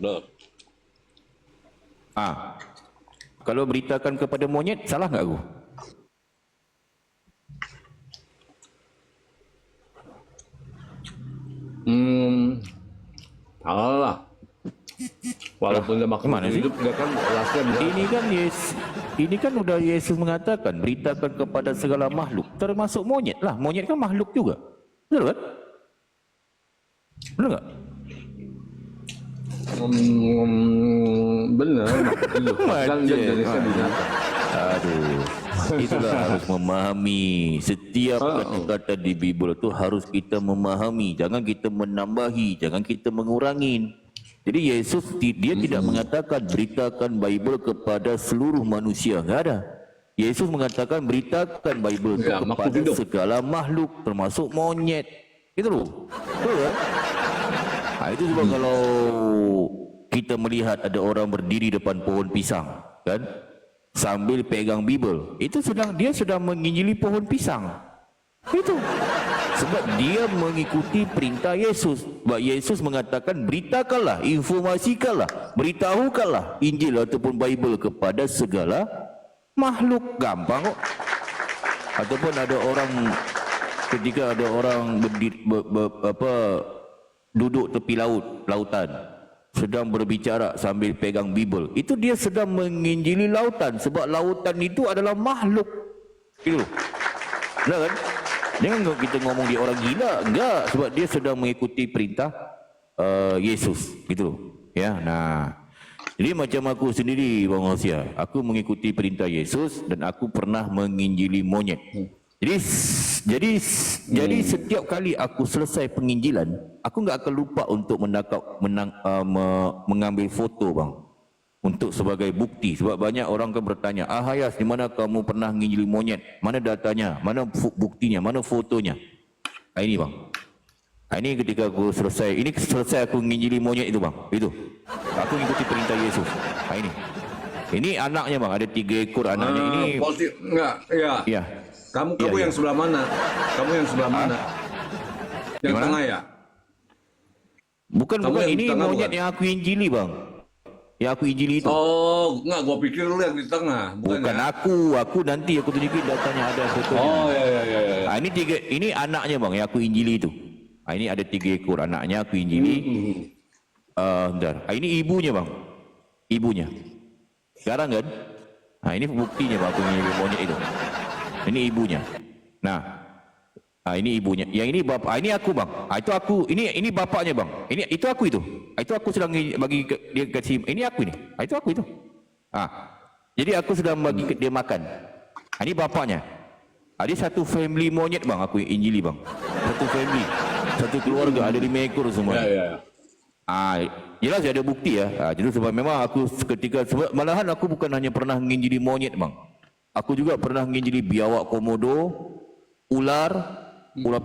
Loh. Kalau beritakan kepada monyet, salah nggak aku? Salah lah. Walaupun dia makhluk hidup, dia kan rasanya Ini kan udah Yesus mengatakan, beritakan kepada segala makhluk, termasuk monyet lah. Monyet kan makhluk juga. Betul kan? Benar nggak? Benar. Kan dia jenisnya binatang. Aduh, itulah harus memahami. Setiap kata-kata di Bible itu harus kita memahami. Jangan kita menambahi, jangan kita mengurangi. Jadi Yesus dia tidak mengatakan beritakan Bible kepada seluruh manusia, enggak ada. Yesus mengatakan beritakan Bible kepada segala makhluk, termasuk monyet. Gitu loh. Betul kan? Itu sebab kalau kita melihat ada orang berdiri depan pohon pisang, kan? Sambil pegang Bible, dia sedang menginjili pohon pisang. Itu sebab dia mengikuti perintah Yesus. Sebab Yesus mengatakan beritakanlah, informasikanlah, beritahukanlah Injil ataupun Bible kepada segala makhluk. Gampang kok. Ataupun ada orang, ketika ada orang duduk tepi lautan, sedang berbicara sambil pegang Bible, itu dia sedang menginjili lautan, sebab lautan itu adalah makhluk. Gitu. Benar kan? Jangan kita ngomong dia orang gila, enggak, sebab dia sedang mengikuti perintah Yesus, gitu. Ya, nah. Jadi macam aku sendiri, Bang Hosea, aku mengikuti perintah Yesus dan aku pernah menginjili monyet. Jadi setiap kali aku selesai penginjilan, aku enggak akan lupa untuk mengambil foto, Bang, untuk sebagai bukti. Sebab banyak orang kan bertanya, Hayas, di mana kamu pernah menginjili monyet? Mana datanya? Mana buktinya? Mana fotonya? Ini, Bang. Ini ketika aku selesai aku menginjili monyet itu, Bang. Itu. Aku mengikuti perintah Yesus. Ini anaknya, Bang. Ada 3 ekor anaknya. Ini enggak, ya. Iya. Kamu yang sebelah mana? Kamu yang sebelah mana? Yang gimana? Tengah ya? Bukan, ini monyet yang aku injili, Bang. Yang aku injili itu. Oh, enggak, gua pikir lu yang di tengah. Bukan ya? Aku nanti aku tunjukin datanya, ada fotonya. Oh, ya. Ini anaknya, Bang, yang aku injili itu. Ini ada 3 ekor anaknya aku injili. Bentar. Ini ibunya, Bang. Ibunya. Sekarang kan? Ini buktinya, Bang, aku injili monyet itu. Ini ibunya. Nah, ini ibunya. Yang ini bapak. Ini aku, Bang. Itu aku. Ini bapaknya, Bang. Itu aku itu. Itu aku sedang bagi dia kasih. Ini aku ini. Itu aku itu. Jadi aku sedang bagi dia makan. Ini bapaknya. Ada satu family monyet, Bang, aku injili, Bang. Satu family, satu keluarga, ada 5 ekor semua. Ya. Jelas ada bukti ya. Jadi sebab memang aku malahan aku bukan hanya pernah menginjili monyet, Bang. Aku juga pernah menginjili biawak komodo, ular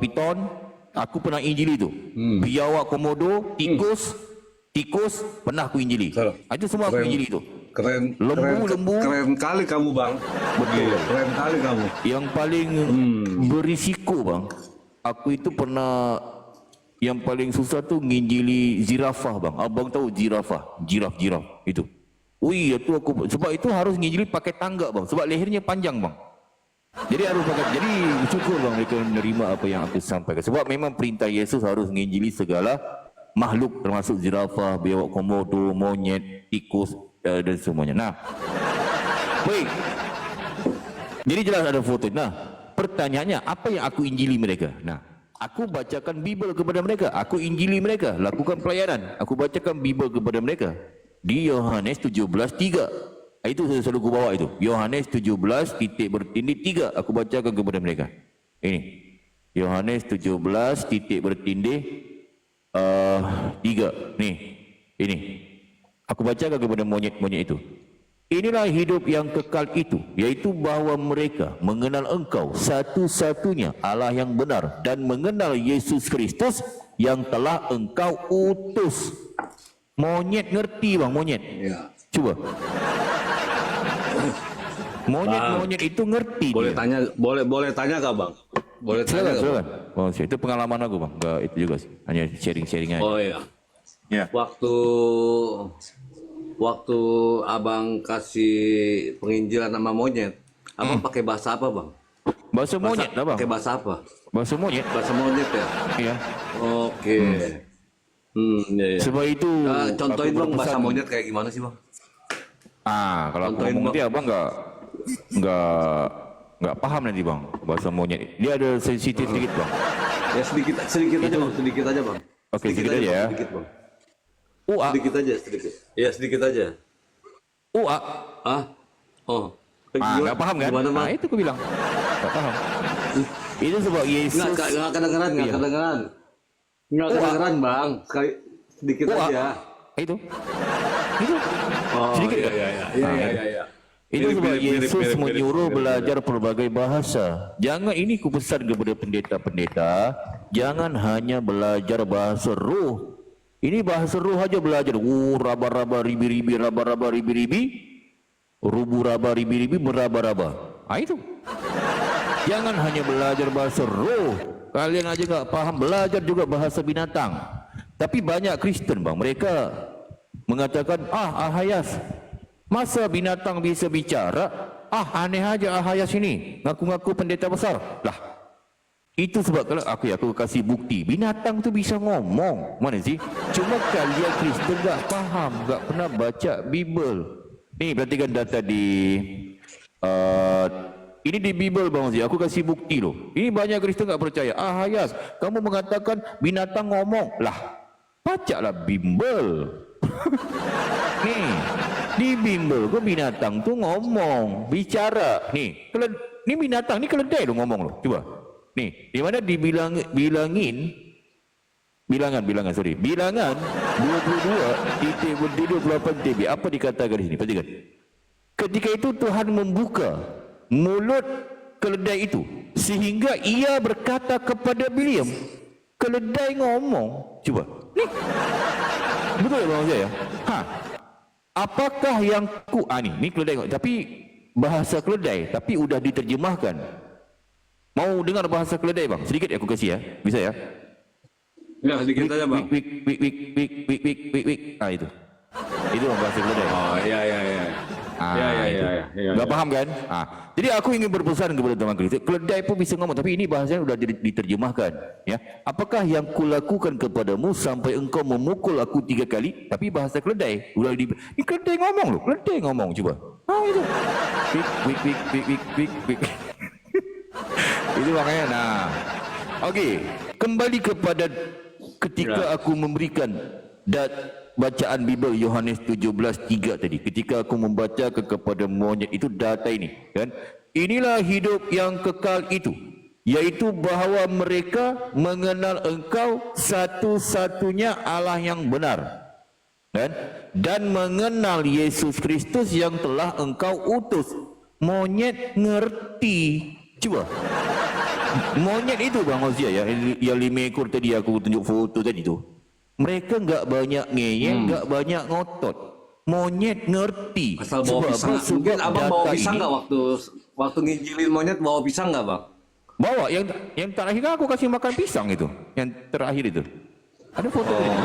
piton. Aku pernah injili itu. Biawak komodo, tikus pernah aku injili. Itu semua aku injili itu. Keren. Lembu. Keren kali kamu, Bang. Betul. Keren kali kamu. Yang paling berisiko, Bang, aku itu pernah, yang paling susah tuh nginjili zirafah, Bang. Abang tahu zirafah? Jiraf itu. Itu aku, sebab itu harus nginjili pakai tangga, Bang, sebab lehernya panjang, Bang. Jadi harus pakai. Jadi syukur, Bang, mereka menerima apa yang aku sampaikan. Sebab memang perintah Yesus harus nginjili segala makhluk, termasuk zirafah, biawak komodo, monyet, tikus dan semuanya. Nah, baik. Jadi jelas ada foto. Nah, pertanyaannya, apa yang aku injili mereka? Nah, aku bacakan Bible kepada mereka. Aku injili mereka. Lakukan pelayanan. Aku bacakan Bible kepada mereka. Di Yohanes 17:3. Itu saya selalu bawa itu. Yohanes 17:3. Aku bacakan kepada mereka. Ini. Yohanes 17:3. Nih. Ini. Aku bacakan kepada monyet-monyet itu. Inilah hidup yang kekal itu, yaitu bahawa mereka mengenal Engkau satu-satunya Allah yang benar dan mengenal Yesus Kristus yang telah Engkau utus. Monyet ngerti, Bang, monyet. Ya. Coba. Monyet itu ngerti. Boleh dia. Boleh tanya kah, Bang? Boleh tanya. Silakan. Itu pengalaman aku, Bang. Enggak, itu juga sih. Hanya sharing-sharing aja. Oh iya. Ya. Waktu abang kasih penginjilan sama monyet, abang pakai bahasa apa bang? Bahasa monyet lah bang. Pakai bahasa apa? Bahasa monyet. Bahasa monyet ya? Ya. Oke. Iya, iya. Sebab itu Contohin aku bang bahasa berpesan. monyet kayak gimana sih bang? Kalau aku Contohin, ngomong Bang. nanti abang nggak paham nanti bang bahasa monyet. Dia ada sensitif sedikit bang. Ya sedikit aja bang, sedikit aja bang. Oke, sedikit aja ya. Sedikit bang. Ua, Sedikit aja, sedikit. Ya sedikit aja. ua. Ah, oh. Nggak paham kan? Gimana bang? Itu aku bilang. Nggak paham. Itu sebab Yesus. Nggak kedengeran, nggak Iya. kedengeran. Nggak kedengeran bang. Sekali sedikit Ua. aja. Itu. Oh, Sedikit iya, kan? iya, iya, iya, iya. Itu sebab Yesus menyuruh belajar pelbagai bahasa. Jangan ini ku pesan kepada pendeta-pendeta, jangan hanya belajar bahasa roh. Ini bahasa roh aja belajar. Raba-raba ribi-ribi, raba-raba ribi-ribi, rubu-raba ribi-ribi, meraba-raba. Itu. Jangan hanya belajar bahasa roh. Kalian aja nggak paham, belajar juga bahasa binatang. Tapi banyak Kristen bang, mereka mengatakan, Ahayas, masa binatang bisa bicara? Aneh aja Ahayas ini, ngaku-ngaku pendeta besar. Lah, itu sebab kalau aku kasih bukti, binatang tu bisa ngomong. Mana sih? Cuma kalian Kristen tak faham, tak pernah baca Bible. Nih, perhatikan data di ini di Bible bang Zee, aku kasih bukti loh. Ini banyak Kristen tak percaya. Ahayas, kamu mengatakan binatang ngomong. Lah, bacalah Bible. Nih, di Bible kok binatang tuh ngomong, bicara. Nih, ini binatang, ini keledai lo ngomong lo. Coba. Nih, di mana bilangan 22.28 TB. Apa dikatakan di sini? Perhatikan. Ketika itu Tuhan membuka mulut keledai itu sehingga ia berkata kepada Biliam, keledai ngomong. Coba. Nih. Betul bang saya ya? Apakah yang ini keledai, tapi bahasa keledai, tapi udah diterjemahkan. Mau dengar bahasa keledai bang? Sedikit aku kasih ya, bisa ya? Ya sedikit aja bang. Wik. Itu bahasa keledai. Oh iya. Nggak paham kan? Jadi aku ingin berpesan kepada teman Kristen, keledai pun bisa ngomong, tapi ini bahasanya sudah diterjemahkan. Ya, apakah yang kulakukan kepadamu sampai engkau memukul aku 3 kali? Tapi bahasa keledai sudah ini keledai ngomong loh, keledai ngomong coba. Itu. Wik. Itu makanya. Okey, kembali kepada ketika aku memberikan bacaan Bible Yohanes 17:3 tadi, ketika aku membaca kepada monyet itu data ini kan, inilah hidup yang kekal itu, yaitu bahawa mereka mengenal engkau satu-satunya Allah yang benar kan, dan mengenal Yesus Kristus yang telah engkau utus. Monyet ngerti. Cuba monyet itu bang Ozia ya, yang 5 ekor tadi aku tunjuk foto tadi tu, mereka enggak banyak ngeyel, enggak banyak ngotot. Monyet ngerti. Asal bawa pisang. Mungkin abang bawa pisang enggak waktu nginjilin monyet, bawa pisang enggak bang? Bawa. Yang terakhir aku kasih makan pisang itu. Yang terakhir itu. Ada foto tadi.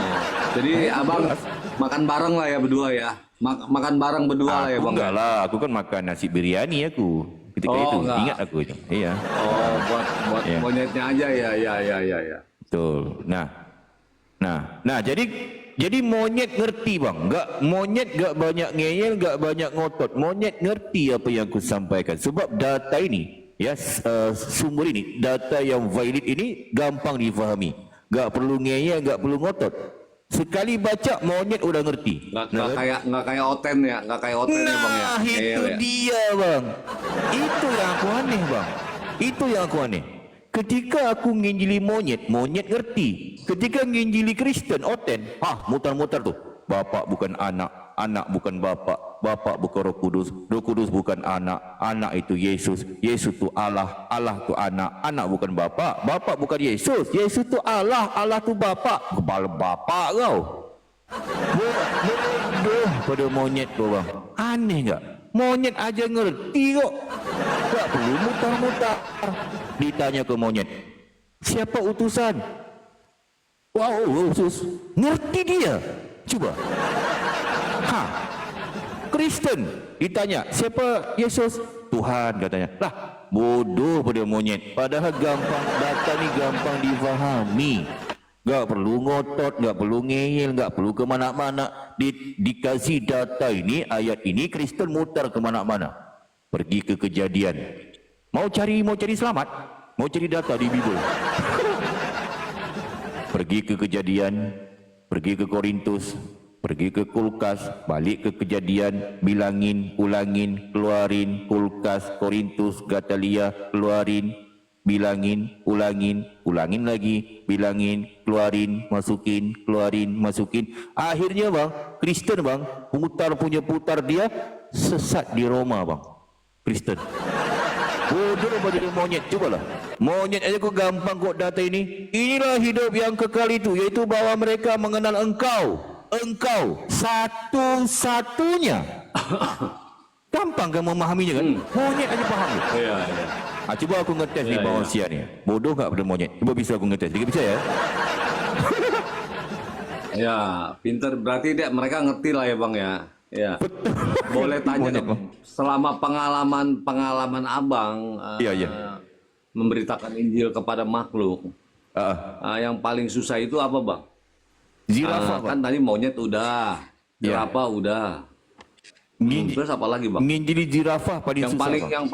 Jadi abang makan bareng lah ya berdua ya. Makan bareng berdua lah ya bang. Enggak lah, aku kan makan nasi biryani aku. Ketika itu enggak. ingat aku itu. Iya. Buat Ya. monyetnya aja ya. Betul. Nah, jadi monyet ngerti bang. Monyet enggak banyak ngeyel, enggak banyak ngotot. Monyet ngerti apa yang aku sampaikan. Sebab data ini, ya, sumber ini, data yang valid ini gampang difahami. Enggak perlu ngeyel, enggak perlu ngotot. Sekali baca monyet udah ngerti. Nggak kayak oten ya, nggak kayak oten ya bang ya. Itu dia bang. Itu yang aku aneh bang. Itu yang aku aneh. Ketika aku nginjili monyet, monyet ngerti. Ketika nginjili Kristen, oten, mutar-mutar tuh. Bapak bukan anak, anak bukan bapak, bapak bukan Roh Kudus bukan anak, anak itu Yesus, Yesus itu Allah, Allah itu anak, anak bukan bapak, bapak bukan Yesus, Yesus itu Allah, Allah itu bapak. Kepala bapak kau. Bodoh pada monyet kau bang. Aneh enggak? Monyet aja ngerti kok. Tak perlu mutar-mutar. Ditanya ke monyet, siapa utusan? Wow, utus. Ngerti seperti dia. Coba. Kristen ditanya, siapa Yesus? Tuhan katanya. Lah, bodoh pada monyet. Padahal gampang, data ni gampang difahami. Gak perlu ngotot, gak perlu ngeyel, gak perlu ke mana-mana. Dikasih data ini, ayat ini, Kristen mutar ke mana-mana. Pergi ke Kejadian. Mau cari selamat? Mau cari data di Bible. Pergi ke Kejadian, pergi ke Korintus, pergi ke kulkas, balik ke Kejadian, bilangin, ulangin, keluarin, kulkas, Korintus, Gatalia, keluarin, bilangin, ulangin lagi, bilangin, keluarin, masukin. Akhirnya bang, Kristen bang, putar dia, sesat di Roma bang. Kristen. Bodoh pada monyet, cobalah. Monyet aja kok gampang kok data ini. Inilah hidup yang kekal itu, yaitu bahwa mereka mengenal engkau satu-satunya. Gampang kan memahaminya kan? Monyet aja paham. Iya. Coba aku ngetes di bawah sia ni. Bodoh tak pada monyet? Cuba bisa aku ngetes. Dia bisa ya? Ya, pinter. Berarti mereka ngerti lah ya bang ya. Ya. Boleh tanya dong. Selama pengalaman abang memberitakan Injil kepada makhluk, yang paling susah itu apa bang? Zirafah kan tadi monyet udah, jerapah udah. Terus apa lagi bang? Jadi zirafah paling susah. Yang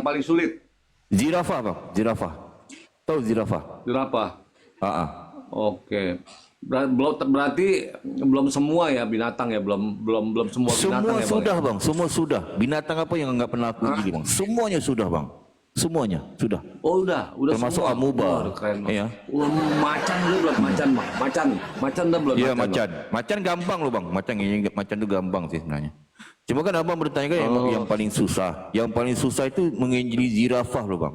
paling sulit. Zirafah bang, zirafah. Tahu zirafah? Zirafah. Oke. Berarti belum semua ya binatang ya, belum semua binatang ya bang. Sudah bang, semua sudah. Binatang apa yang enggak pernah aku gini bang? Semuanya sudah bang. Semuanya sudah. Oh udah termasuk semua. amuba. Keren bang. Ya. Macan dulu belum macan bang. Macan dah belum. Iya macan. Macan gampang loh bang. Macan itu gampang sih sebenarnya. Cuma kan abang bertanya kan yang paling susah. Yang paling susah itu menginjili zirafah loh bang.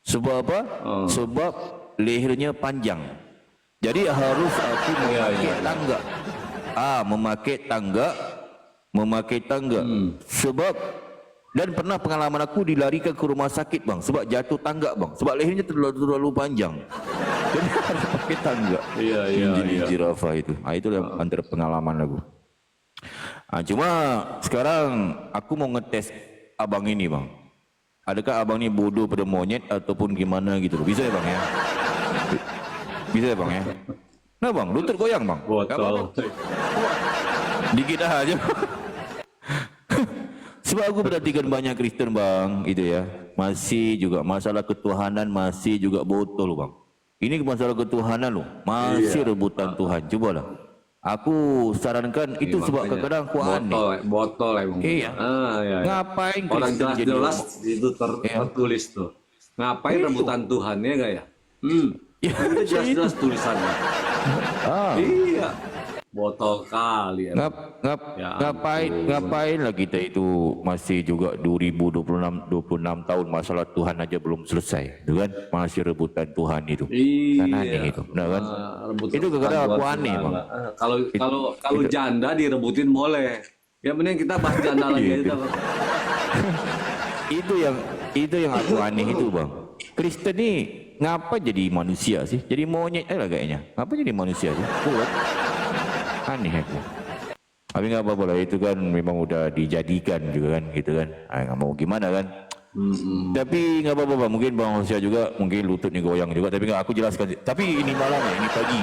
Sebab apa? Sebab lehernya panjang. Jadi harus aku memakai tangga. Sebab dan pernah pengalaman aku dilarikan ke rumah sakit bang. Sebab jatuh tangga bang. Sebab lehernya terlalu panjang. Jadi harus pakai tangga. Iya. Zirafah itu. Itu antara pengalaman aku. Cuma sekarang aku mau ngetes abang ini bang. Adakah abang ini bodoh pada monyet ataupun gimana gitu? Bisa ya bang ya? Bisa ya bang ya? Nah bang, lutut goyang bang. Botol. Dikit aja. Sebab aku perhatikan banyak Kristen bang, gitu ya. Masih juga masalah ketuhanan masih juga botol bang. Ini masalah ketuhanan loh, masih rebutan Tuhan. Cobalah. Aku sarankan itu sebab kadang-kadang aku aneh. Botol emang. Iya. Iya. Ngapain orang Kristen jadi jelas itu tertulis tuh. Ngapain rebutan Tuhan ya gak ya? Udah jelas tulisannya. Iya. Botol kali ya. Ngapain lah kita itu masih juga 26 tahun masalah Tuhan aja belum selesai, gitu kan? Masih rebutan Tuhan itu. Kan aneh itu, benar kan? Itu kadang aku aneh bang. Kalau janda direbutin boleh. Ya mending kita bahas janda lagi aja. Itu yang aku aneh itu bang. Kristen ni ngapa jadi manusia sih? Jadi monyet lah kayaknya. Ngapa jadi manusia sih? Aneh aku. Tapi nggak apa-apa lah, itu kan memang udah dijadikan juga kan, gitu kan. Nggak mau gimana kan. Tapi nggak apa-apa, mungkin Bang Hosea juga mungkin lututnya goyang juga. Tapi nggak aku jelaskan. Tapi ini malam ya, ini pagi.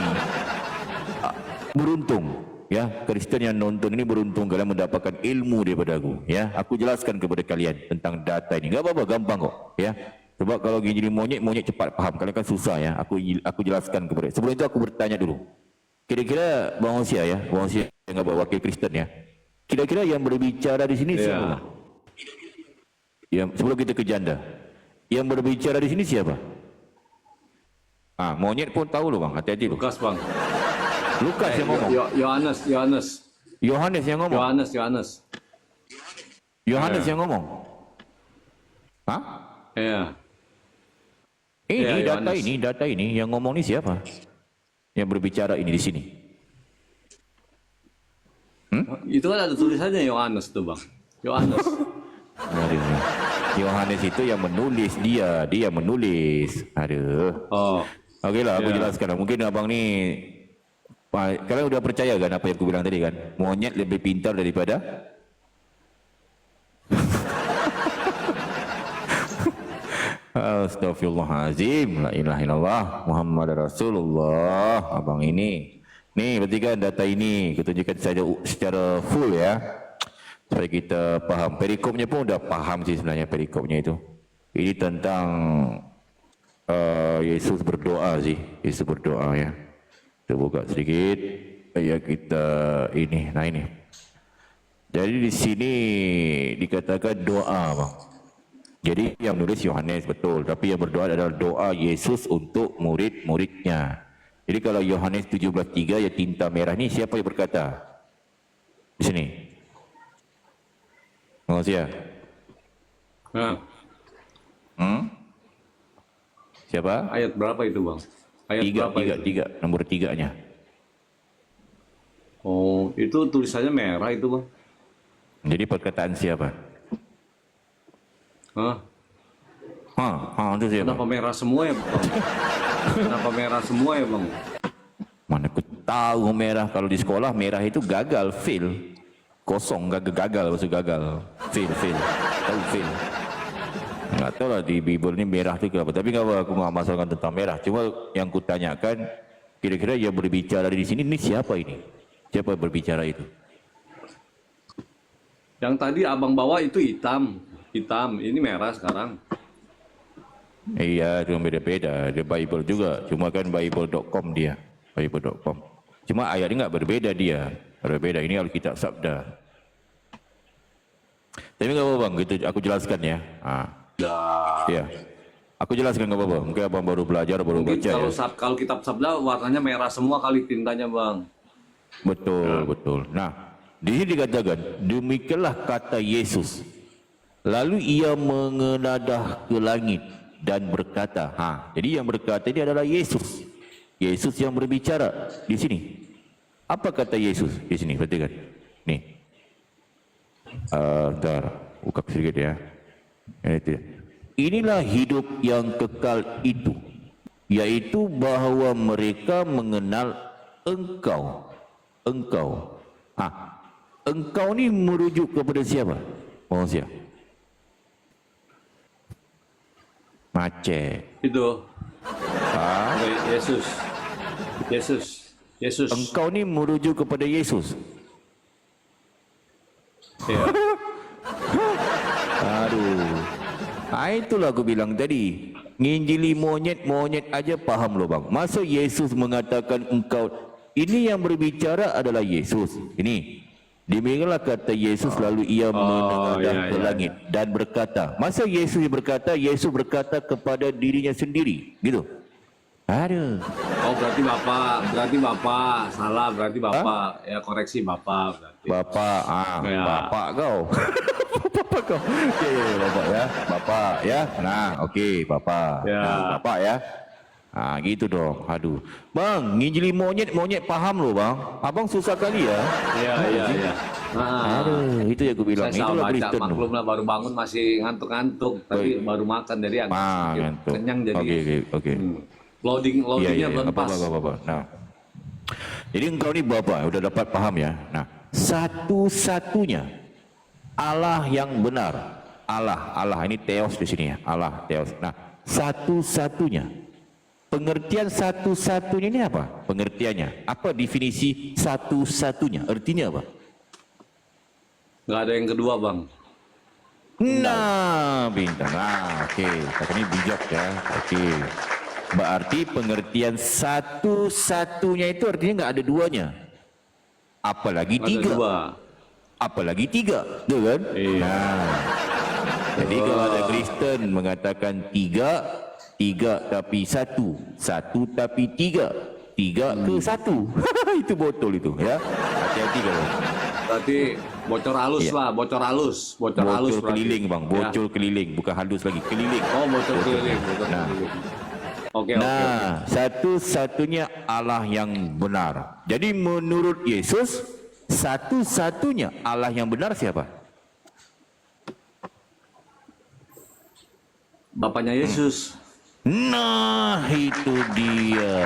Beruntung ya, Kristen yang nonton ini beruntung kalian mendapatkan ilmu daripada aku. Ya, aku jelaskan kepada kalian tentang data ini. Nggak apa-apa, gampang kok. Ya. Sebab kalau jadi monyet cepat paham. Kalian kan susah ya. Aku jelaskan kepada. Sebelum itu aku bertanya dulu. Kira-kira Bang Hosea ya, Bang Hosea yang wakil Kristen ya. Kira-kira yang berbicara di sini siapa? Ya, sebelum kita ke janda. Yang berbicara di sini siapa? Monyet pun tahu loh bang, hati-hati loh. Lukas bang. Lukas yang ngomong. Yohanes yang ngomong. Yohanes yang ngomong. Iya. Ini data ini yang ngomong ini siapa? Yang berbicara ini di sini. Itu kan ada tulisannya Yohanes tuh bang. Yohanes. Yohanes itu yang menulis, dia menulis. Aduh. Oke lah, aku jelaskan. Mungkin abang ni Kalian udah percaya kan apa yang aku bilang tadi kan? Monyet lebih pintar daripada Astaghfirullahaladzim, la ilaha illallah, Muhammad Rasulullah. Abang ini, nih berarti kan data ini kita tunjukkan saja secara full ya, supaya kita paham. Perikopnya pun udah paham sih sebenarnya perikopnya itu. Ini tentang Yesus berdoa sih, Yesus berdoa ya. Kita buka sedikit ayat kita ini. Nah ini. Jadi di sini dikatakan doa, bang. Jadi yang menulis Yohanes betul, tapi yang berdoa adalah doa Yesus untuk murid-muridnya. Jadi kalau Yohanes 17:3 ya tinta merah ni siapa yang berkata? Di sini. Manusia. Siapa? Ayat berapa itu, Bang? Ayat berapa itu? Tiga, nomor 3-nya. Oh, itu tulisannya merah itu, Bang. Jadi perkataan siapa? Itu siapa? Kenapa merah semua ya, Bang? Kenapa merah semua ya, Bang? Mana aku tahu merah, kalau di sekolah merah itu gagal, fail. Kosong, gagal, maksud gagal. Fail. Tahu fail. Enggak tahu lah di Bible ini merah itu kenapa. Tapi enggak apa, aku enggak masalahkan tentang merah. Cuma yang ku tanyakan, kira-kira yang berbicara di sini ini siapa ini? Siapa yang berbicara itu? Yang tadi Abang bawa itu hitam. Ini merah sekarang. Iya, cuma beda-beda. Dia Bible juga. Cuma kan Bible.com dia. Bible.com. Cuma ayat ini enggak berbeda dia. Berbeda. Ini Alkitab Sabda. Tapi enggak apa-apa bang, gitu aku jelaskan ya. Iya. Aku jelaskan enggak apa-apa. Mungkin abang baru belajar, baru Mungkin baca ya. Kalau kitab Sabda warnanya merah semua kali tintanya, Bang. Betul. Nah, di sini dikatakan, demikianlah kata Yesus. Lalu ia mengenadah ke langit dan berkata, jadi yang berkata ini adalah Yesus. Yesus yang berbicara di sini. Apa kata Yesus di sini? Perhatikan. Nih. Bentar, buka sedikit ya. Inilah hidup yang kekal itu, yaitu bahawa mereka mengenal Engkau. Engkau ni merujuk kepada siapa? Manusia. Macet. Itu. Yesus. Engkau ni merujuk kepada Yesus. Ya. Aduh. Itulah aku bilang tadi. Nginjili monyet aja paham loh bang. Masa Yesus mengatakan engkau, ini yang berbicara adalah Yesus. Ini. Demikianlah kata Yesus, lalu ia menengadah ke langit dan berkata. Masa Yesus berkata kepada dirinya sendiri, gitu. Aduh. Oh berarti Bapak salah, berarti Bapak ya koreksi Bapak berarti. Bapak kau. Bapak kau. Okey, Bapak ya. Nah, okey, Bapak. Ya. Nah, Bapak ya. Gitu dong. Aduh. Bang, nginjili monyet paham loh bang. Abang susah kali ya. Iya. Aduh, itu yang aku bilang. Saya Itulah salah baca, Kristen. maklum lah baru bangun masih ngantuk-ngantuk. Tapi baru makan dari agak sedikit kenyang jadi. Oke. Loadingnya belum pas. Apa. Nah, jadi engkau ni Bapa, udah dapat paham ya. Nah, satu-satunya Allah yang benar. Allah ini Theos di sini ya. Allah Theos. Nah, satu-satunya. Pengertian satu-satunya ini apa? Pengertiannya. Apa definisi satu-satunya? Artinya apa? Nggak ada yang kedua, Bang. Nah, bintang. Okey. Katanya bijak ya. Okey. Berarti pengertian satu-satunya itu artinya nggak ada duanya. Apalagi tiga. Apalagi tiga, betul kan? Iya. Nah, jadi kalau ada Kristen mengatakan tiga tapi satu tapi tiga ke satu, itu botol itu ya. Hati-hati kalau. Berarti bocor halus lah, bocor halus keliling bang, bocor keliling, bukan halus lagi, keliling. Oh, bocor keliling. Oke. Satu-satunya Allah yang benar. Jadi menurut Yesus, satu-satunya Allah yang benar siapa? Bapaknya Yesus. Nah, itu dia.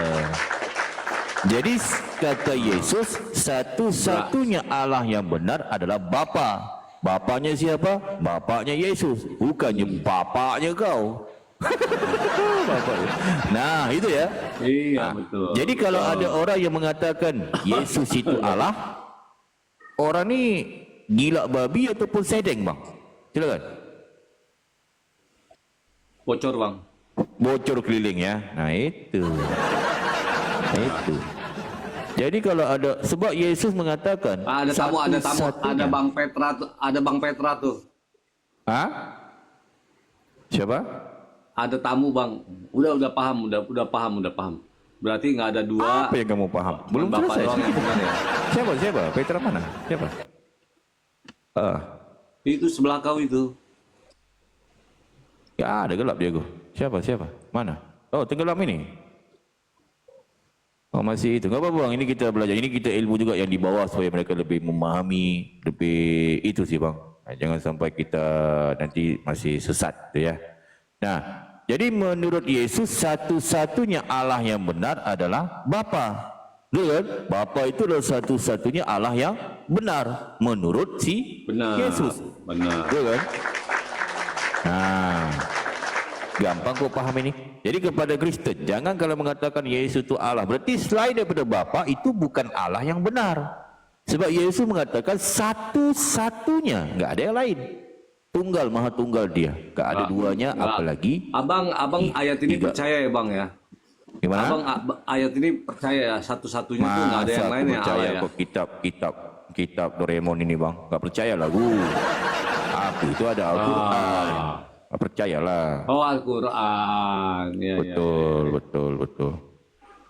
Jadi kata Yesus, satu-satunya Allah yang benar adalah Bapa. Bapaknya siapa? Bapaknya Yesus, bukannya bapaknya kau. Bapaknya. Nah, itu ya. Iya, betul. Jadi kalau ada orang yang mengatakan Yesus itu Allah, orang ni gila babi ataupun sedeng, bang? Silakan. Bocor, Bang. Bocor keliling ya. Nah, itu. Itu. Jadi kalau ada, sebab Yesus mengatakan Ada tamu, ada Bang Petra tuh, ada Bang Petra tuh. Hah? Siapa? Ada tamu, Bang. Udah paham, udah paham. Berarti nggak ada dua. Apa yang kamu paham? Belum Bapak selesai. doang yang benar ya. Siapa? Petra mana? Siapa? Itu sebelah kau itu. Ya ada gelap dia. Siapa? Mana? Oh, tenggelam ini. Oh, masih itu. Enggak apa-apa, bang. Ini kita belajar. Ini kita ilmu juga yang di bawah supaya mereka lebih memahami, lebih itu sih, bang. Jangan sampai kita nanti masih sesat tu ya. Nah, jadi menurut Yesus satu-satunya Allah yang benar adalah Bapa. Betul kan? Bapa itu adalah satu-satunya Allah yang benar menurut si Yesus. Benar. Betul kan? Nah, gampang kau paham ini. Jadi kepada Kristen, jangan kalau mengatakan Yesus itu Allah, berarti selain daripada Bapa itu bukan Allah yang benar. Sebab Yesus mengatakan satu-satunya, enggak ada yang lain. Tunggal, maha tunggal dia. Enggak ada duanya, apalagi. Abang ayat ini percaya ya, Bang ya? Gimana? Abang ayat ini percaya ya, satu-satunya tuh enggak ada yang lain yang Allah ya? Kok kitab Doraemon ini, bang? Enggak percaya lagu. Aku itu ada Al-Quran. Percayalah. Oh, Al-Quran. Ya, Betul.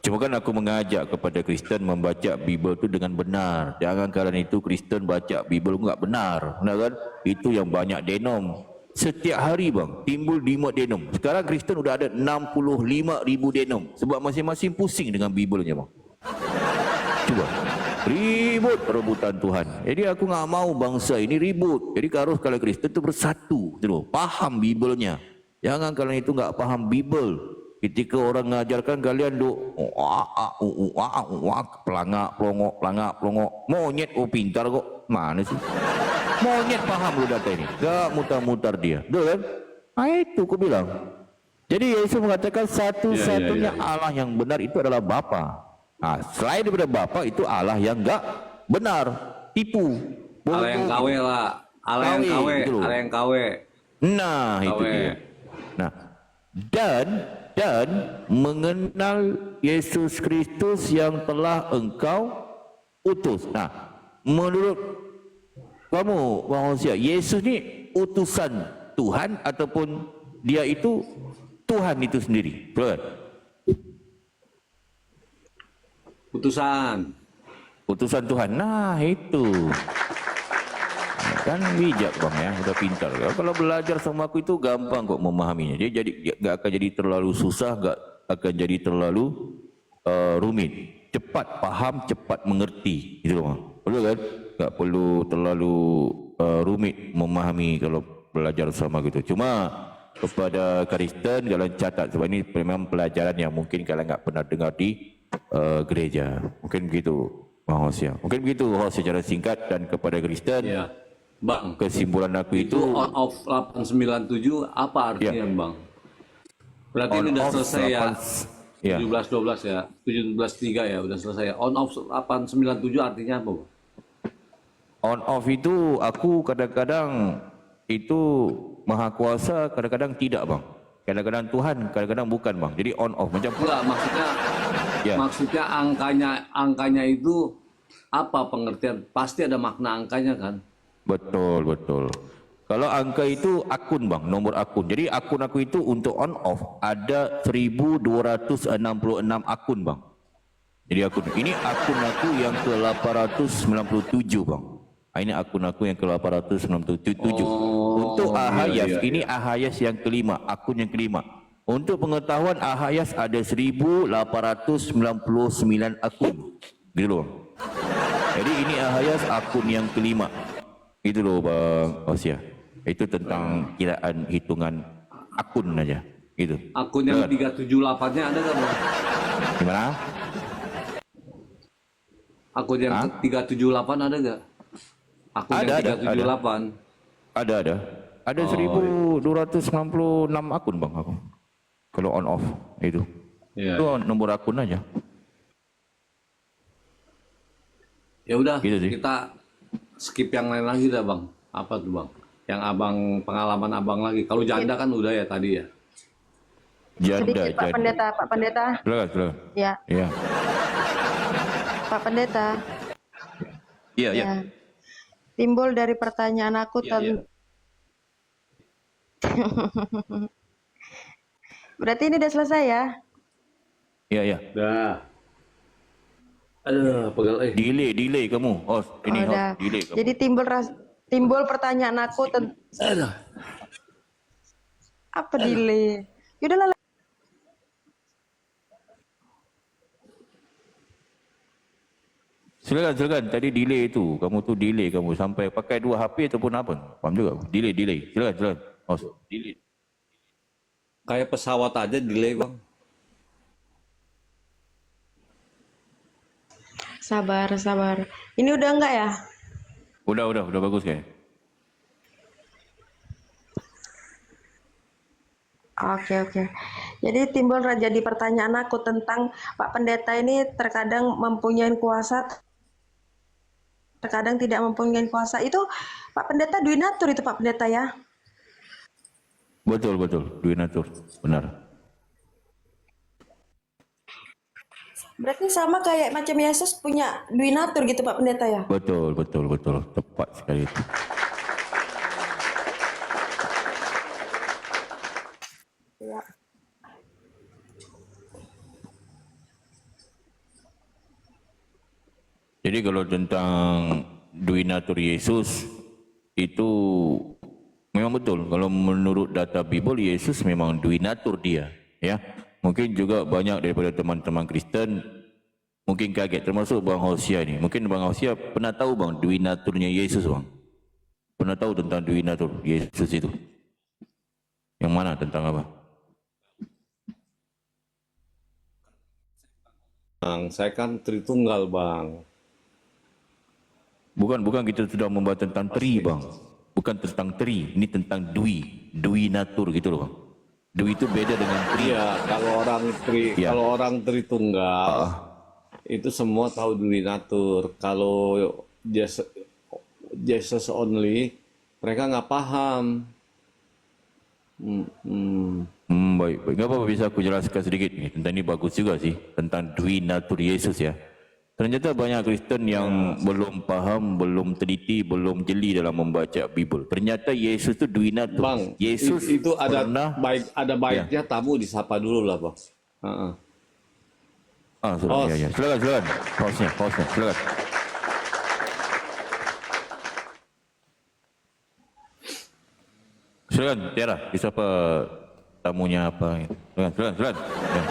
Cuma kan aku mengajak kepada Kristen membaca Bible itu dengan benar. Jangan kerana itu Kristen baca Bible enggak benar. Benar kan? Itu yang banyak denom. Setiap hari, bang, timbul 5 denom. Sekarang Kristen sudah ada 65,000 denom. Sebab masing-masing pusing dengan Bible-nya, bang. Cuba. Ribut perebutan Tuhan. Jadi aku enggak mau bangsa ini ribut. Jadi harus kalau Kristen itu bersatu. Gitu. Paham Bible-nya. Jangan kalau itu enggak paham Bible. Ketika orang mengajarkan kalian pelangak, pelongok. Monyet pintar kok. Mana sih? Monyet paham lu data ini. Enggak mutar-mutar dia. Betul kan? Nah, itu aku bilang. Jadi Yesus mengatakan satu-satunya Allah yang benar itu adalah Bapa. Nah, selain daripada Bapa itu Allah yang enggak benar, tipu. Allah yang KW lah. Allah yang KW. Nah, itu dia. Nah, dan mengenal Yesus Kristus yang telah engkau utus. Nah, menurut kamu, Bang Hosea, Yesus ni utusan Tuhan ataupun dia itu Tuhan itu sendiri? Betul kan? Utusan Tuhan. Nah, itu. Kan bijak, bang ya, udah pintar. Kalau belajar sama aku itu gampang kok memahaminya. Dia jadi enggak akan jadi terlalu susah, enggak akan jadi terlalu rumit. Cepat paham, cepat mengerti. Gitu loh, bang. Betul kan? Enggak perlu terlalu rumit memahami kalau belajar sama gitu. Cuma kepada Kristen kalian catat sebab ini memang pelajaran yang mungkin kalian enggak pernah dengar di gereja. Mungkin begitu, Bang Hosea. Mungkin begitu secara singkat. Dan kepada Kristen, ya. Bang, kesimpulan aku itu on off 897 apa artinya, Bang? Berarti ini udah selesai ya. 17-12 ya. 17-3 ya udah selesai. On off 897 artinya apa, Bang? On off itu aku kadang-kadang itu maha kuasa, kadang-kadang tidak, bang. Kadang-kadang Tuhan, kadang-kadang bukan, bang. Jadi on off macam enggak, maksudnya angkanya itu apa pengertian? Pasti ada makna angkanya kan? Betul. Kalau angka itu akun, bang, nomor akun. Jadi akun aku itu untuk on off ada 1266 akun, bang. Jadi akun ini akun aku yang ke 897, bang. Ini akun aku yang ke 897. Untuk Ahayas, ini Ahayas yang kelima, akun yang kelima. Untuk pengetahuan, Ahayas ada 1899 akun. Gitu loh. Jadi ini Ahayas akun yang kelima. Itu loh, Bang Hosea. Itu tentang kiraan hitungan akun aja. Gitu. Akun yang 378-nya ada nggak, Bang? Gimana? Akun yang 378 ada nggak? Akun Ada, yang ada, 378. Ada. Ada 1296 akun bang aku. Kalau on off itu. Iya. Itu nomor akun aja. Ya udah, Gitu sih. kita skip yang lain lagi dah bang. Apa tuh bang? Yang abang pengalaman abang lagi. Kalau janda kan udah ya tadi ya. Janda, Sedikit Pak Pendeta, Pak Pendeta. Silakan. Ya, Iya. Pak Pendeta. Iya. Ya. Timbul dari pertanyaan aku Iya. Berarti ini udah selesai ya? Iya. Dah. Aduh, pegal Delay kamu. Oh, ini Oh, udah. delay kamu. Jadi timbul pertanyaan aku Aduh. apa delay? Yaudahlah. Silakan. Tadi delay itu. Kamu tuh delay kamu sampai pakai 2 HP ataupun apa? Paham juga? Delay. Silakan. Oh, delay. Kayak pesawat aja delay bang. Sabar. Ini udah enggak ya? Udah bagus ya. Oke. Jadi timbul jadi pertanyaan aku tentang Pak Pendeta ini terkadang mempunyai kuasa, terkadang tidak mempunyai kuasa. Itu Pak Pendeta duinatur itu Pak Pendeta ya? Betul. Duinatur. Benar. Berarti sama kayak macam Yesus punya duinatur gitu Pak Pendeta ya? Betul. Tepat sekali itu. Ya. Jadi kalau tentang duinatur Yesus itu memang betul. Kalau menurut data Bible, Yesus memang duinatur dia, ya. Mungkin juga banyak daripada teman-teman Kristen mungkin kaget, termasuk Bang Hosea ni. Mungkin Bang Hosea pernah tahu bang duinaturnya Yesus bang? Pernah tahu tentang duinatur Yesus itu? Yang mana tentang apa? Bang, saya kan Tritunggal bang. Bukan kita sudah membahas tentang tri bang. Bukan tentang tri, ini tentang duinatur gitu loh bang. Dwi itu beda dengan tri. Iya, kalau orang Tritunggal itu semua tahu duinatur. Kalau Jesus only, mereka nggak paham. Baik. Nggak apa-apa, bisa aku jelaskan sedikit nih. Tentang ini bagus juga sih, tentang duinatur Yesus ya. Ternyata banyak Kristen yang belum paham, belum teliti, belum jeli dalam membaca Bible. Ternyata Yesus itu duinatur. Bang, Yesus itu ada pernah, baiknya tamu disapa dulu lah bang. Sudah. Ya. Silakan. Hostnya, silakan. Silakan, Tiara, disapa tamunya apa? Silakan. Ya.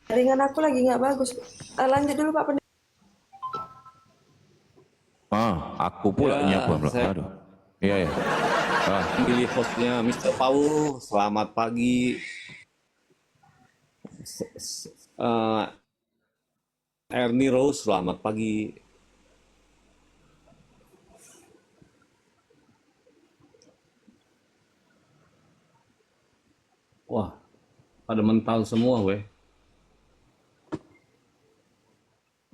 Jaringan aku lagi nggak bagus. Lanjut dulu Pak Pendeta. Aku pula nyapa. Aduh. Iya. Pilih hostnya Mr. Paul, selamat pagi. Ernie Rose, selamat pagi. Wah, pada mental semua weh.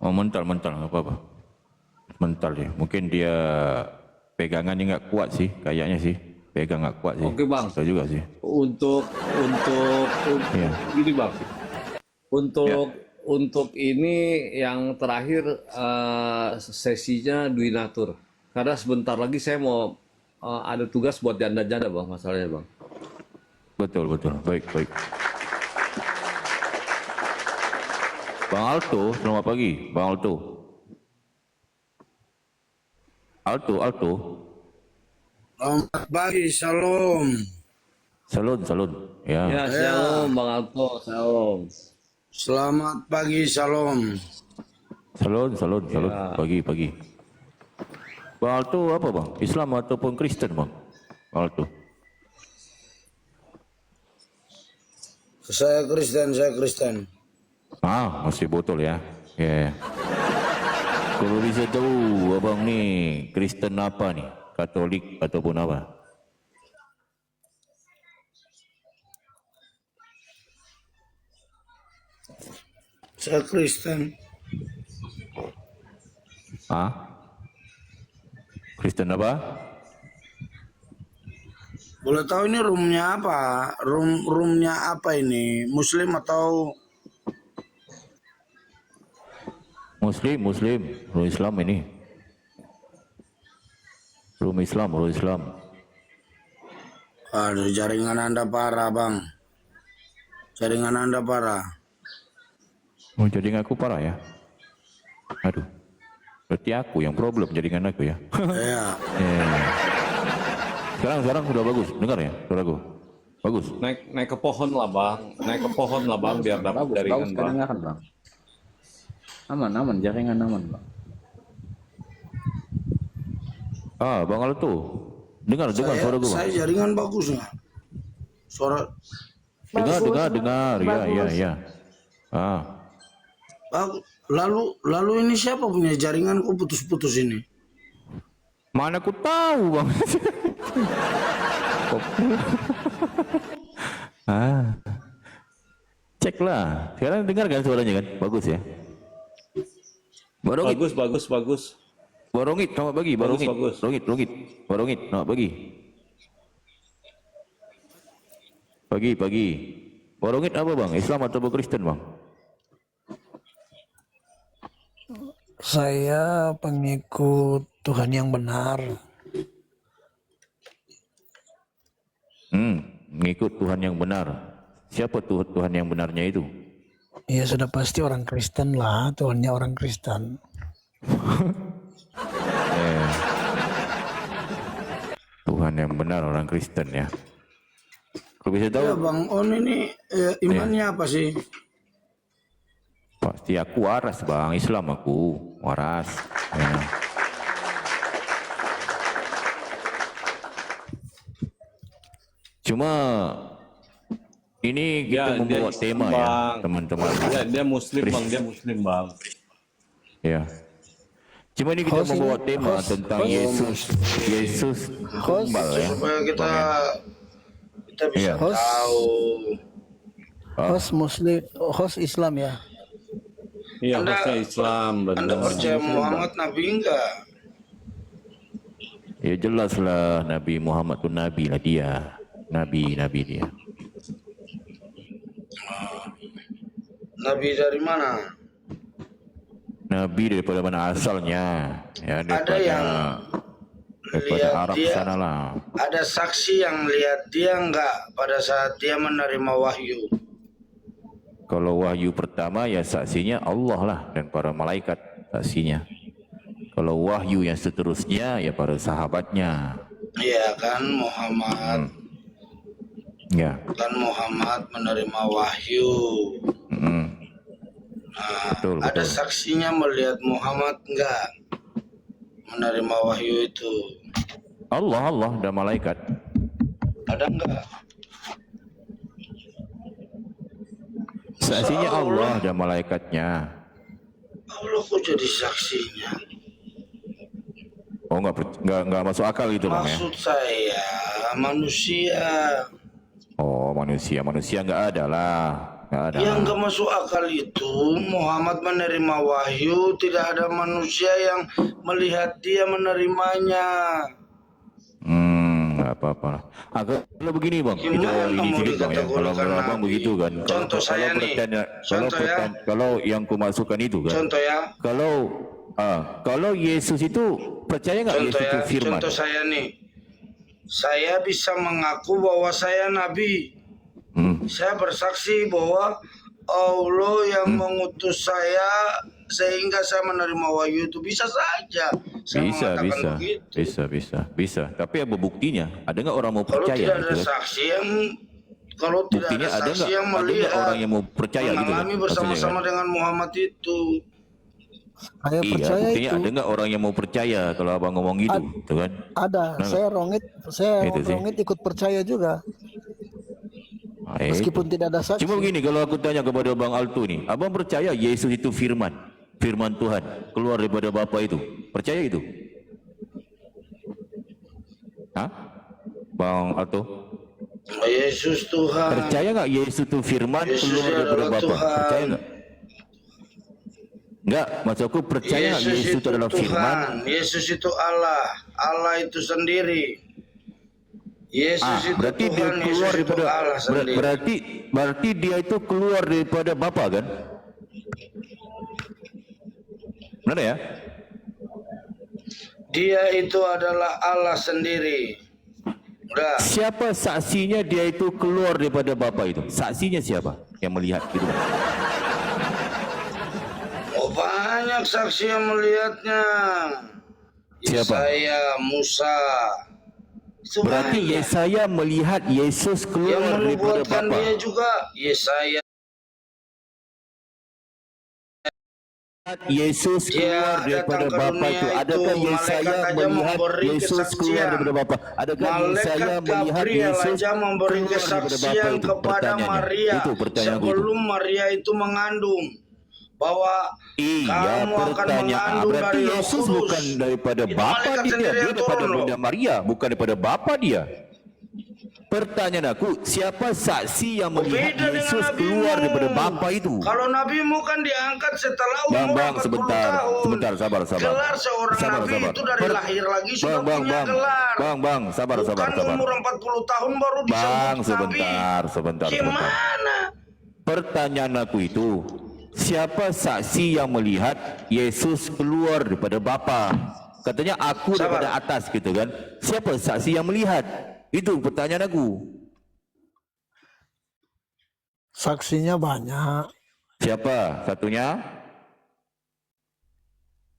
Mental, apa-apa. Mental dia. Mungkin dia pegangannya nggak kuat sih, kayaknya sih. Pegang nggak kuat sih. Oke bang. Betul juga sih. Untuk Iya. gini bang. Untuk ini yang terakhir sesinya duinatur. Karena sebentar lagi saya mau ada tugas buat janda-janda bang, masalahnya bang. Betul. Baik. Bang Alto, selamat pagi. Bang Alto. Selamat pagi, Shalom. Salon. Ya. Ya, shalom bang Alto, shalom. Selamat pagi, Shalom. Salon. Ya. Pagi. Bang Alto apa bang? Islam ataupun Kristen bang? Bang Alto. Saya Kristen. Ah, masih botol ya. Ya. Kalau bisa tahu abang nih Kristen apa nih? Katolik ataupun apa? Saya Kristen. Ah? Kristen apa? Boleh tahu ini roomnya apa? Roomnya apa ini? Muslim atau Muslim, Roh Islam ini. Roh Islam. aduh, jaringan Anda parah, Bang. Jaringan Anda parah. Oh, jaringan aku parah ya? Aduh. Berarti aku yang problem jaringan aku ya. Ya. Sekarang sudah bagus, dengar ya suaraku? Bagus. Naik ke pohon lah bang, biar dapat jaringan bang. Kedengaran bang. Aman, jaringan aman bang. Ah, Bang Alto. Dengar suaraku bang. Saya jaringan bagus nggak? Suara Dengar. Ya. Ah. bagus. Lalu ini siapa punya jaringan kok putus-putus ini? Mana aku tahu bang. Ceklah. Sekarang dengar kan suaranya kan? Bagus ya. Barongit. Bagus. Barongit, selamat pagi. Barongit. Bagus. Rongit. Barongit, selamat pagi. Pagi. Barongit apa bang? Islam atau Kristen bang? Saya pengikut Tuhan yang benar. Mengikut Tuhan yang benar. Siapa Tuhan yang benarnya itu? Ya sudah pasti orang Kristen lah, Tuhannya orang Kristen. Tuhan yang benar orang Kristen ya. Kau bisa tahu? Ya Bang On ini imannya apa sih? Pasti aku waras bang, Islam aku waras. Ya. Cuma ini kita membawa tema bang. ya teman-teman. Dia Muslim bang. Ya. Cuma ini kita membawa tema tentang Yesus kembal ya. Supaya kita bisa tahu. Host Islam ya. Iya, hostnya Islam. Anda percaya Muhammad Nabi enggak? Ya jelas lah Nabi Muhammad itu Nabi lah dia. Nabi dia. Nabi dari mana? Nabi daripada mana asalnya? Ya Ada yang daripada lihat Arab dia, sana lah. ada saksi yang lihat dia enggak pada saat dia menerima wahyu? Kalau wahyu pertama ya saksinya Allah lah dan para malaikat saksinya. Kalau wahyu yang seterusnya ya para sahabatnya. Iya kan Muhammad. Ya. Kan Muhammad menerima wahyu. Betul. Ada saksinya melihat Muhammad enggak menerima wahyu itu? Allah dan malaikat. Ada enggak? Saksinya Allah dan malaikatnya. Allah kok jadi saksinya? Oh nggak masuk akal gitu bang ya? Maksud saya manusia. Oh manusia nggak ada lah. Yang nggak masuk akal itu Muhammad menerima wahyu, tidak ada manusia yang melihat dia menerimanya. Nggak apa-apa. Kalau begini bang, kita ini sedikit bang ya. Kalau abang begitu kan. Contoh saya nih. Kalau yang kumasukkan itu kan. Contoh ya. Kalau Yesus itu percaya nggak Yesus itu firman? Contoh saya nih. Saya bisa mengaku bahwa saya nabi. Saya bersaksi bahwa Allah yang mengutus saya sehingga saya menerima wahyu itu. Bisa saja saya mengatakan begitu. Bisa. Tapi apa buktinya? Ada nggak orang mau Kalau percaya? tidak ada saksi yang Buktinya ada nggak orang yang mau percaya gitu kan? mengalami bersama-sama dengan Muhammad itu. Saya percaya buktinya itu. ada nggak orang yang mau percaya kalau abang ngomong gitu, tuh kan? Ada. Saya Rongit ikut percaya juga. Meskipun tidak ada saksi. Cuma begini, kalau aku tanya kepada Bang Alto ni, abang percaya Yesus itu firman, firman Tuhan keluar daripada Bapa itu? Percaya itu? Hah? Bang Alto? Yesus Tuhan. Percaya nggak Yesus itu firman Yesus keluar daripada adalah Bapa? Tuhan. Percaya nggak? Enggak, maksud aku percaya nggak Yesus itu adalah Tuhan. firman? Yesus itu Allah. Allah itu sendiri. Yesus itu berarti Tuhan, dia keluar Yesus itu daripada Allah sendiri. berarti dia itu keluar daripada Bapa kan? Benar ya? Dia itu adalah Allah sendiri. Udah. Siapa saksinya dia itu keluar daripada Bapa itu? Saksinya siapa yang melihat gitu? Oh, banyak saksi yang melihatnya. Siapa? Yesaya, Musa. Itu Berarti banyak. Yesaya melihat Yesus Yang keluar daripada menubuatkan Bapa. dia juga Yesaya. Yesus keluar Dia daripada datang ke Bapa dunia itu. itu, Adakah Yesaya malaikat aja melihat memberi Yesus kesaksian. keluar daripada Bapa? Adakah Yesaya Malaikat melihat Gabriel Yesus aja memberi keluar daripada Bapa kesaksian itu? kepada Pertanyaannya. Maria Itu pertanyaan aku itu. sebelum Maria itu mengandung, bahwa Iya, kamu akan pertanyaan. mengandung Berarti dari Roh Yesus Kudus. bukan daripada Itu Bapa malaikat dia, sendiri dia yang daripada turun loh. Bunda Maria, bukan daripada Bapa dia. Pertanyaan aku, siapa saksi yang melihat Beda dengan Yesus nabimu. keluar daripada Bapa itu? Kalau nabimu kan diangkat setelah Bang, umur bang, 40 sebentar, tahun. sebentar, sabar. Gelar seorang nabi itu dari lahir lagi sudah punya gelar. Bang, sabar. Bukan umur 40 tahun baru disebut Bang, nabi. sebentar. Gimana? Pertanyaan aku itu, siapa saksi yang melihat Yesus keluar daripada Bapa? Katanya aku Sabar. daripada atas gitu kan. Siapa saksi yang melihat? Itu pertanyaan aku. Saksinya banyak. Siapa satunya?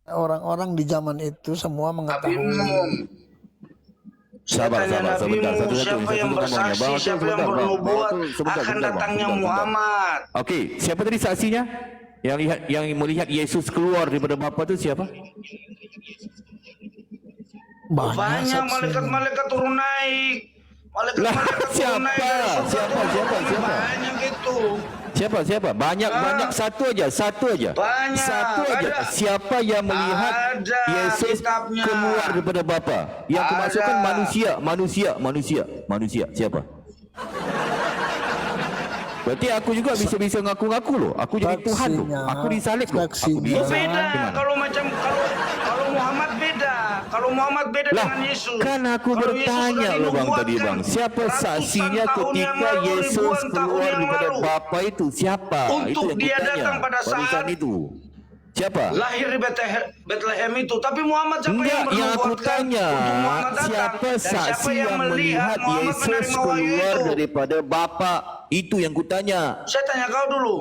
Orang-orang di zaman itu semua mengetahui. Nabimu. Sabar, Tanya sebentar. nabimu, Satu-satu, siapa yang ngomongnya. bersaksi, Bang, siapa yang sebentar, Bang. bernubuat Sebentar, akan Bang. datangnya Sebentar. Muhammad. Okey, siapa tadi saksinya? Yang melihat Yesus keluar daripada Bapa itu siapa? Banyak Banyak saksinya. malaikat-malaikat turun naik. Malaikat-malaikat turun siapa? naik dari surga Siapa? turun. Siapa? Banyak itu. Siapa? Banyak satu aja. Banyak. Satu aja. Ada. Siapa yang melihat Ada Yesus kitabnya. keluar daripada Bapa? Yang kemasukan Ada. manusia. Siapa? Berarti aku juga bisa ngaku-ngaku loh. Aku jadi Tuhan loh. Aku disalib loh. Aku Saksinya. bisa. Beda. Gimana? Kalau Muhammad beda. Kalau Muhammad beda Lah, dengan Yesus. kan aku Kalau Yesus bertanya sudah loh bang tadi dinubuatkan bang. Siapa ratusan saksinya tahun yang ketika lalu, Yesus ribuan tahun keluar yang daripada lalu. Bapa itu? Siapa? Untuk Itu yang dia kutanya. datang pada Barusan saat itu. Siapa? lahir di Bethlehem itu. Tapi Muhammad siapa Enggak, yang yang aku bernubuatkan tanya, untuk Muhammad datang? siapa Dan siapa saksi yang yang melihat melihat Muhammad Yesus menerima wahyu keluar itu? daripada Bapa? Itu yang kutanya. Saya tanya kau dulu.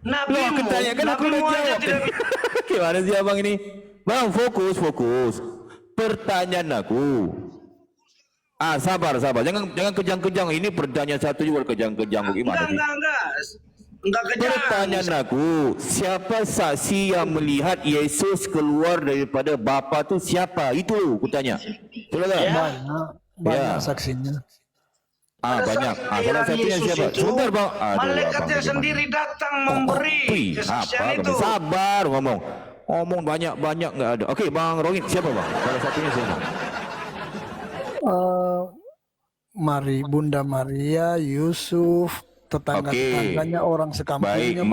Loh, aku tanya kan aku udah nabimu aja jawab. tidak Gimana sih abang ini? Bang, fokus. Pertanyaan aku. Sabar. Jangan kejang-kejang. Ini pertanyaan satu juga kejang-kejang. Gimana sih? Enggak kejam. Pertanyaan aku, siapa saksi yang melihat Yesus keluar daripada Bapa tu siapa? Itu loh kutanya. Betul tak? Ya. Banyak Ya. saksinya. Banyak. Saksi Salah kelahiran satunya Yesus siapa? itu, Sebentar bang. malaikatnya abang, sendiri gimana? datang memberi kesaksian Apa? itu. Sabar ngomong. Ngomong banyak nggak ada. Okey, bang Rohit siapa bang? Salah satunya siapa? Bunda Maria, Yusuf, tetangga-tetangganya, orang Baik, sekampungnya.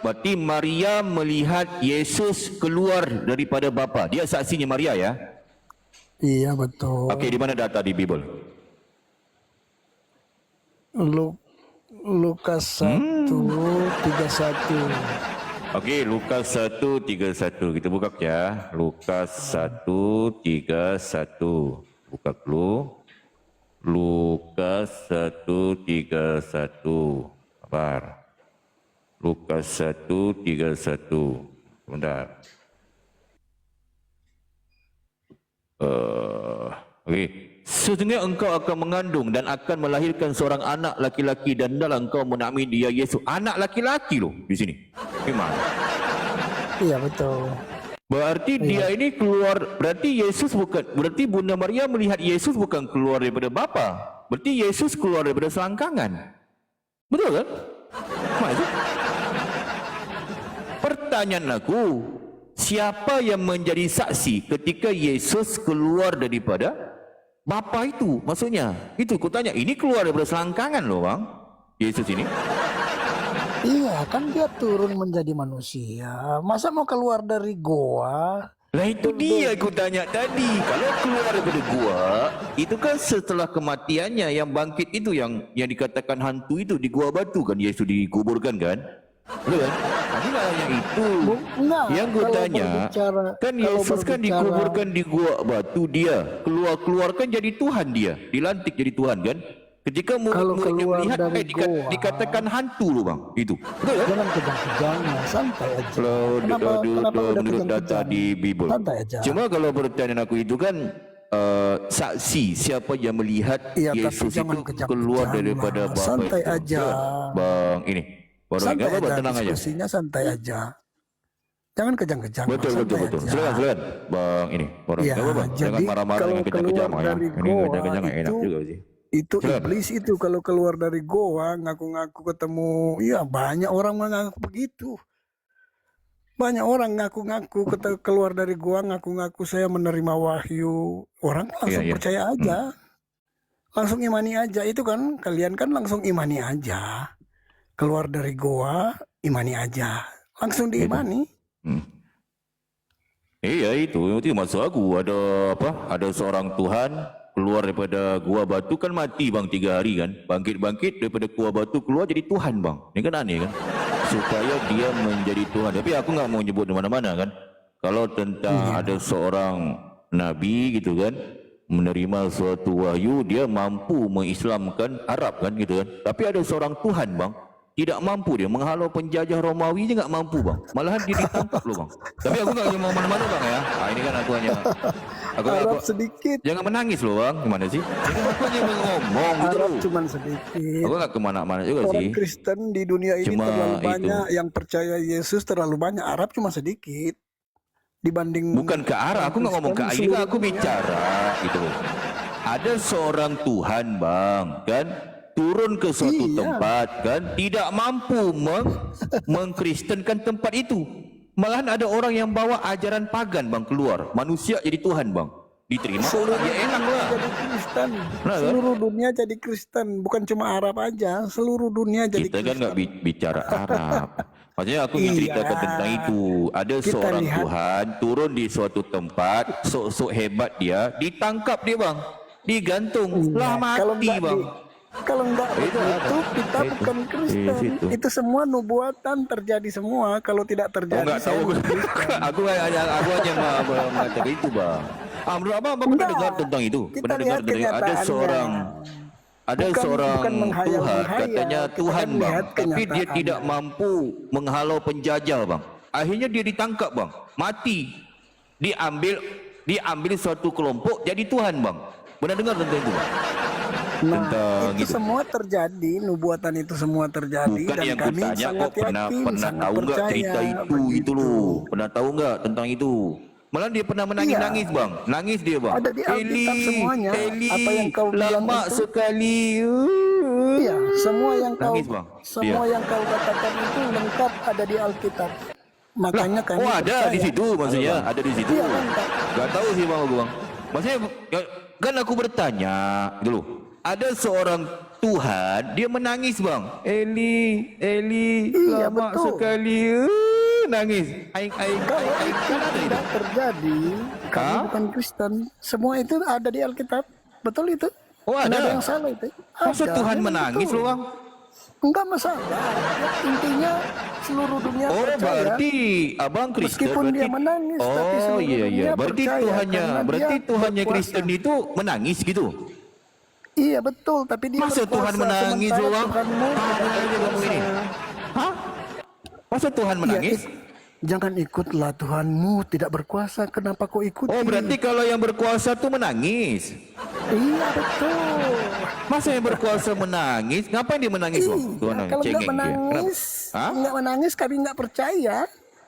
berarti Maria melihat Yesus keluar daripada Bapa. Dia saksinya Maria ya? Iya betul. Okey, di mana data di Bible? Lukas 1:31. Okey, Lukas 1:31. Kita buka ya. Lukas 1:31. Buka dulu. Lukas 1:31. Sabar. Lukas 1:31. Sebentar. Okey. Sesungguhnya engkau akan mengandung dan akan melahirkan seorang anak laki-laki dan hendaklah engkau menamai dia Yesus. Anak laki-laki loh di sini. Gimana? Iya betul. Berarti dia ini keluar, berarti Yesus bukan, berarti Bunda Maria melihat Yesus bukan keluar daripada Bapa. Berarti Yesus keluar daripada selangkangan. Betul kan? Masuk. Pertanyaan aku, siapa yang menjadi saksi ketika Yesus keluar daripada Bapa itu? Maksudnya, itu ku tanya, ini keluar daripada selangkangan loh bang, Yesus ini. Iya, kan dia turun menjadi manusia. Masa mau keluar dari goa? Lah itu dia aku tanya tadi. Kalau keluar daripada gua, itu kan setelah kematiannya yang bangkit itu yang dikatakan hantu itu di gua batu kan, Yesus dikuburkan kan? Betul kan? Tapi nggak hanya itu. Enggak. Yang gua tanya, kan Yesus kan dikuburkan di gua batu, dia keluar-keluarkan jadi Tuhan, dia dilantik jadi Tuhan kan? Ketika murid-muridnya melihat dikatakan hantu loh bang, itu. Betul kan? Jangan kejang-kejang, santai aja. Kenapa udah menurut data kejang-kejang? di Bible. Santai aja. Cuma kalau pertanyaan aku itu kan saksi siapa yang melihat Iya, tapi Yesus jangan itu kejang-kejang keluar lah. daripada Bapa Santai itu. aja. Bang ini. Baru Santai apa aja, tenang aja. diskusinya santai aja. Jangan kejang-kejang. Betul santai betul. aja. Silakan. Bang ini. Baru Ya, apa bang? Jangan jadi marah-marah kalau dengan kejang-kejang keluar ya. dari Ini goa kejang-kejang enak itu- juga sih. Itu Silakan. iblis itu kalau keluar dari goa ngaku-ngaku ketemu, ya banyak orang mengaku begitu. Banyak orang ngaku-ngaku keluar dari goa ngaku-ngaku saya menerima wahyu. Orang langsung Iya. percaya aja. Langsung imani aja. Itu kan kalian kan langsung imani aja. Keluar dari goa, imani aja. Langsung diimani. Iya itu maksud aku, ada apa? Ada seorang Tuhan keluar daripada gua batu kan mati bang 3 hari kan, bangkit daripada gua batu keluar jadi Tuhan bang. Ini kan aneh kan? Supaya dia menjadi Tuhan. Tapi aku nggak mau nyebut di mana-mana kan. Kalau tentang ada seorang nabi gitu kan, menerima suatu wahyu, dia mampu mengislamkan Arab kan gitu kan. Tapi ada seorang Tuhan bang, tidak mampu dia menghalau penjajah Romawi, dia nggak mampu bang. Malahan dia ditangkap loh bang. Tapi aku nggak mau mana-mana bang ya. Ini kan aku hanya Arab sedikit. jangan menangis loh bang. Gimana sih? Ini kan aku hanya ngomong gitu Arab loh. cuman sedikit. Aku nggak kemana-mana juga Orang sih. Kristen di dunia ini Cuma terlalu itu. banyak yang percaya Yesus, terlalu banyak. Arab cuma sedikit dibanding. Bukan ke arah, aku nggak ngomong ke arah. Ini kan aku bicara gitu loh. Ada seorang Tuhan bang kan, turun ke suatu Iya. tempat kan, tidak mampu mengkristenkan tempat itu. Malahan ada orang yang bawa ajaran pagan bang keluar, manusia jadi Tuhan bang, diterima Seluruh ya enak lah. jadi Kristen. Nah, kan? Seluruh dunia jadi Kristen, bukan cuma Arab aja. Seluruh dunia jadi Kita kan Kristen. nggak bicara Arab. Maksudnya aku ingin Iya. ceritakan tentang itu. Ada Kita seorang lihat. Tuhan turun di suatu tempat, sok-sok hebat dia, ditangkap dia bang, digantung, lah Kalau mati enggak bang. kalau enggak Itu begitu, apa? kita Itu. bukan Kristen. Itu. Itu semua nubuatan terjadi semua. Kalau tidak Oh terjadi, nggak tahu, aku hanya mengatakan itu bang. Menurut abang pernah Enggak. dengar tentang itu? Kita Pernah dengar lihat tentang ada kenyataannya. seorang Bukan menghayal, Tuhan, katanya kita Tuhan kan bang, lihat tapi dia kenyataannya. tidak mampu menghalau penjajah bang. Akhirnya dia ditangkap bang, mati, diambil suatu kelompok jadi Tuhan bang. Pernah dengar tentang itu bang? Nah, Tentang itu itu. semua terjadi, nubuatan itu semua terjadi, Bukan dan yang kami kutanya sangat kok pernah yakin, sangat tahu nggak percaya, cerita itu begitu. loh, pernah tahu nggak tentang itu? Malah dia pernah menangis bang, nangis dia bang. Ada di Alkitab semuanya. Eli, Apa yang kau bilang lama itu? sekali. Iya, semua yang kau Nangis, Bang. semua yang kau katakan itu lengkap ada di Alkitab. Makanya kami Oh ada percaya. di situ maksudnya, ada di situ. Iya, lengkap. Gak tahu sih bang aku bang. Maksudnya kan aku bertanya dulu. Ada seorang Tuhan, dia menangis bang. Eli, Iya, lama betul. sekali. Nangis. Aing. Kalau itu Kan ada itu. tidak terjadi, kami Hah? bukan Kristen. Semua itu ada di Alkitab. Betul itu? Oh, Tidak ada? yang salah itu. Masa Ada, Tuhan memang menangis betul. loh bang? Enggak masalah. Intinya seluruh dunia Oh percaya. berarti abang Kristen Meskipun berarti. dia menangis, tapi Oh seluruh iya iya. dunia Berarti percaya Tuhannya, karena berarti dia Tuhannya berkuasa. Kristen itu menangis gitu. Iya betul, tapi dia Masa berkuasa. Tuhan menangis Sementara loh bang? Tuhanmu tidak Aja bang berkuasa. ini. Hah? Masa Tuhan menangis? Ya, jangan ikutlah Tuhanmu tidak berkuasa. Kenapa kau ikuti? Oh berarti kalau yang berkuasa tuh menangis. Iya betul. Masa yang berkuasa menangis? Ngapain dia menangis bang? Tuhan Iya, kalau nggak cengeng dia. menangis, Hah? kami nggak percaya.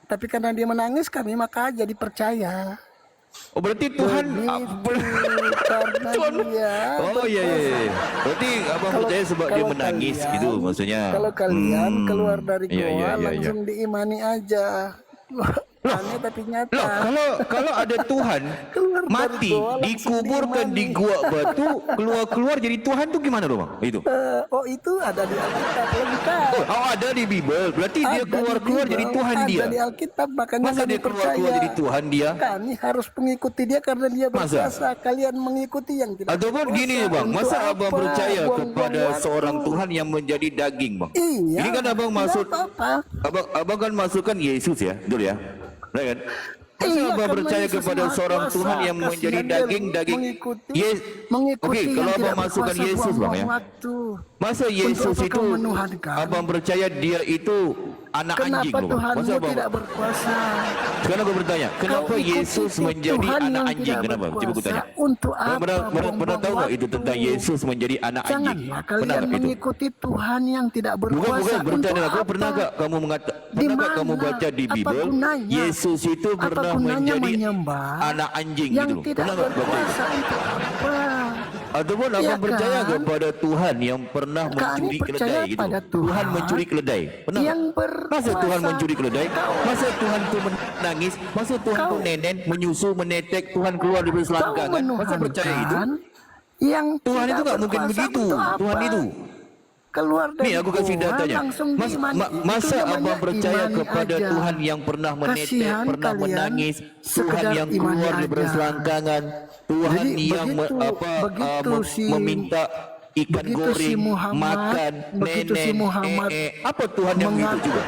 Tapi karena dia menangis, kami maka jadi percaya. Oh berarti Tuhan Karena Tuhan. dia Oh iya iya. Iya. Berarti abang percaya sebab dia menangis kalian- gitu maksudnya. Kalau kalian keluar dari Iya, goa iya, iya, langsung diimani aja. Aneh tapi nyata. Loh, kalau ada Tuhan Keluar dari mati, goa langsung dikuburkan di diimani. gua batu, keluar jadi Tuhan tuh gimana loh bang? Itu. Oh itu ada di Alkitab lengkap. Oh ada di Bible, berarti dia Ada keluar di Bible, jadi Tuhan dia. Ada di Alkitab, makanya Masa kami dia keluar percaya. jadi Tuhan dia? Kami harus mengikuti dia karena dia Masa? berkuasa. Kalian mengikuti yang tidak Ataupun berkuasa. gini bang, Untuk masa abang apa? percaya Buang-buang kepada waktu. seorang Tuhan yang menjadi daging bang? Iya. Ini kan abang tidak maksud, apa-apa. abang kan masukkan Yesus ya, betul ya? Right kan? Masa Iya, abang karena percaya Yesus kepada Maha seorang Kuasa. Tuhan yang menjadi Kasihan dia daging? mengikuti Oke, yang kalau abang tidak masukkan berkuasa, Yesus bang ya. buang-buang waktu. Masa Yesus apa itu kau menuhankan? abang percaya dia itu anak anjing Kenapa loh bang? Masa Tuhanmu abang? tidak berkuasa? Sekarang aku bertanya, kenapa Kau ikuti Yesus menjadi Tuhan anak yang anjing? tidak Kenapa? Coba aku berkuasa. tanya. Untuk Kau apa pernah buang-buang tahu nggak itu waktu? tentang Yesus menjadi anak anjing? Janganlah Pernah kalian nggak itu? mengikuti Tuhan yang tidak Bukan, berkuasa. bertanya Untuk aku apa? pernah gak kamu Di pernah gak kamu mana? baca di Apa Bible gunanya? Yesus itu Apa pernah gunanya menjadi menyembah anak anjing yang gitu loh. tidak Pernah gak baca itu? berkuasa untuk apa? Ataupun Ya abang percaya kan? kepada Tuhan yang pernah Kami mencuri percaya keledai gitu pada loh. Tuhan Tuhan mencuri keledai. Pernah yang nggak? Masa berkuasa. Tuhan mencuri keledai? Masa Tuhan itu menangis? Masa Tuhan itu Kau- nenen, menyusu, menetek, Tuhan keluar dari Kau selangkangan? Masa percaya itu? menuhankan yang Tuhan tidak itu nggak mungkin berkuasa begitu. untuk apa? Tuhan itu. Keluar dari Nih aku kasih goa, datanya. langsung diimani. Itu Masa namanya abang percaya imani kepada aja. Tuhan yang pernah menetek, Kasihan pernah kalian, menangis, Tuhan sekedar yang imani keluar dari aja. selangkangan, Tuhan Jadi yang begitu meminta ikan begitu goreng, si Muhammad, makan, begitu si nenen, Muhammad apa Tuhan yang itu mengaku juga?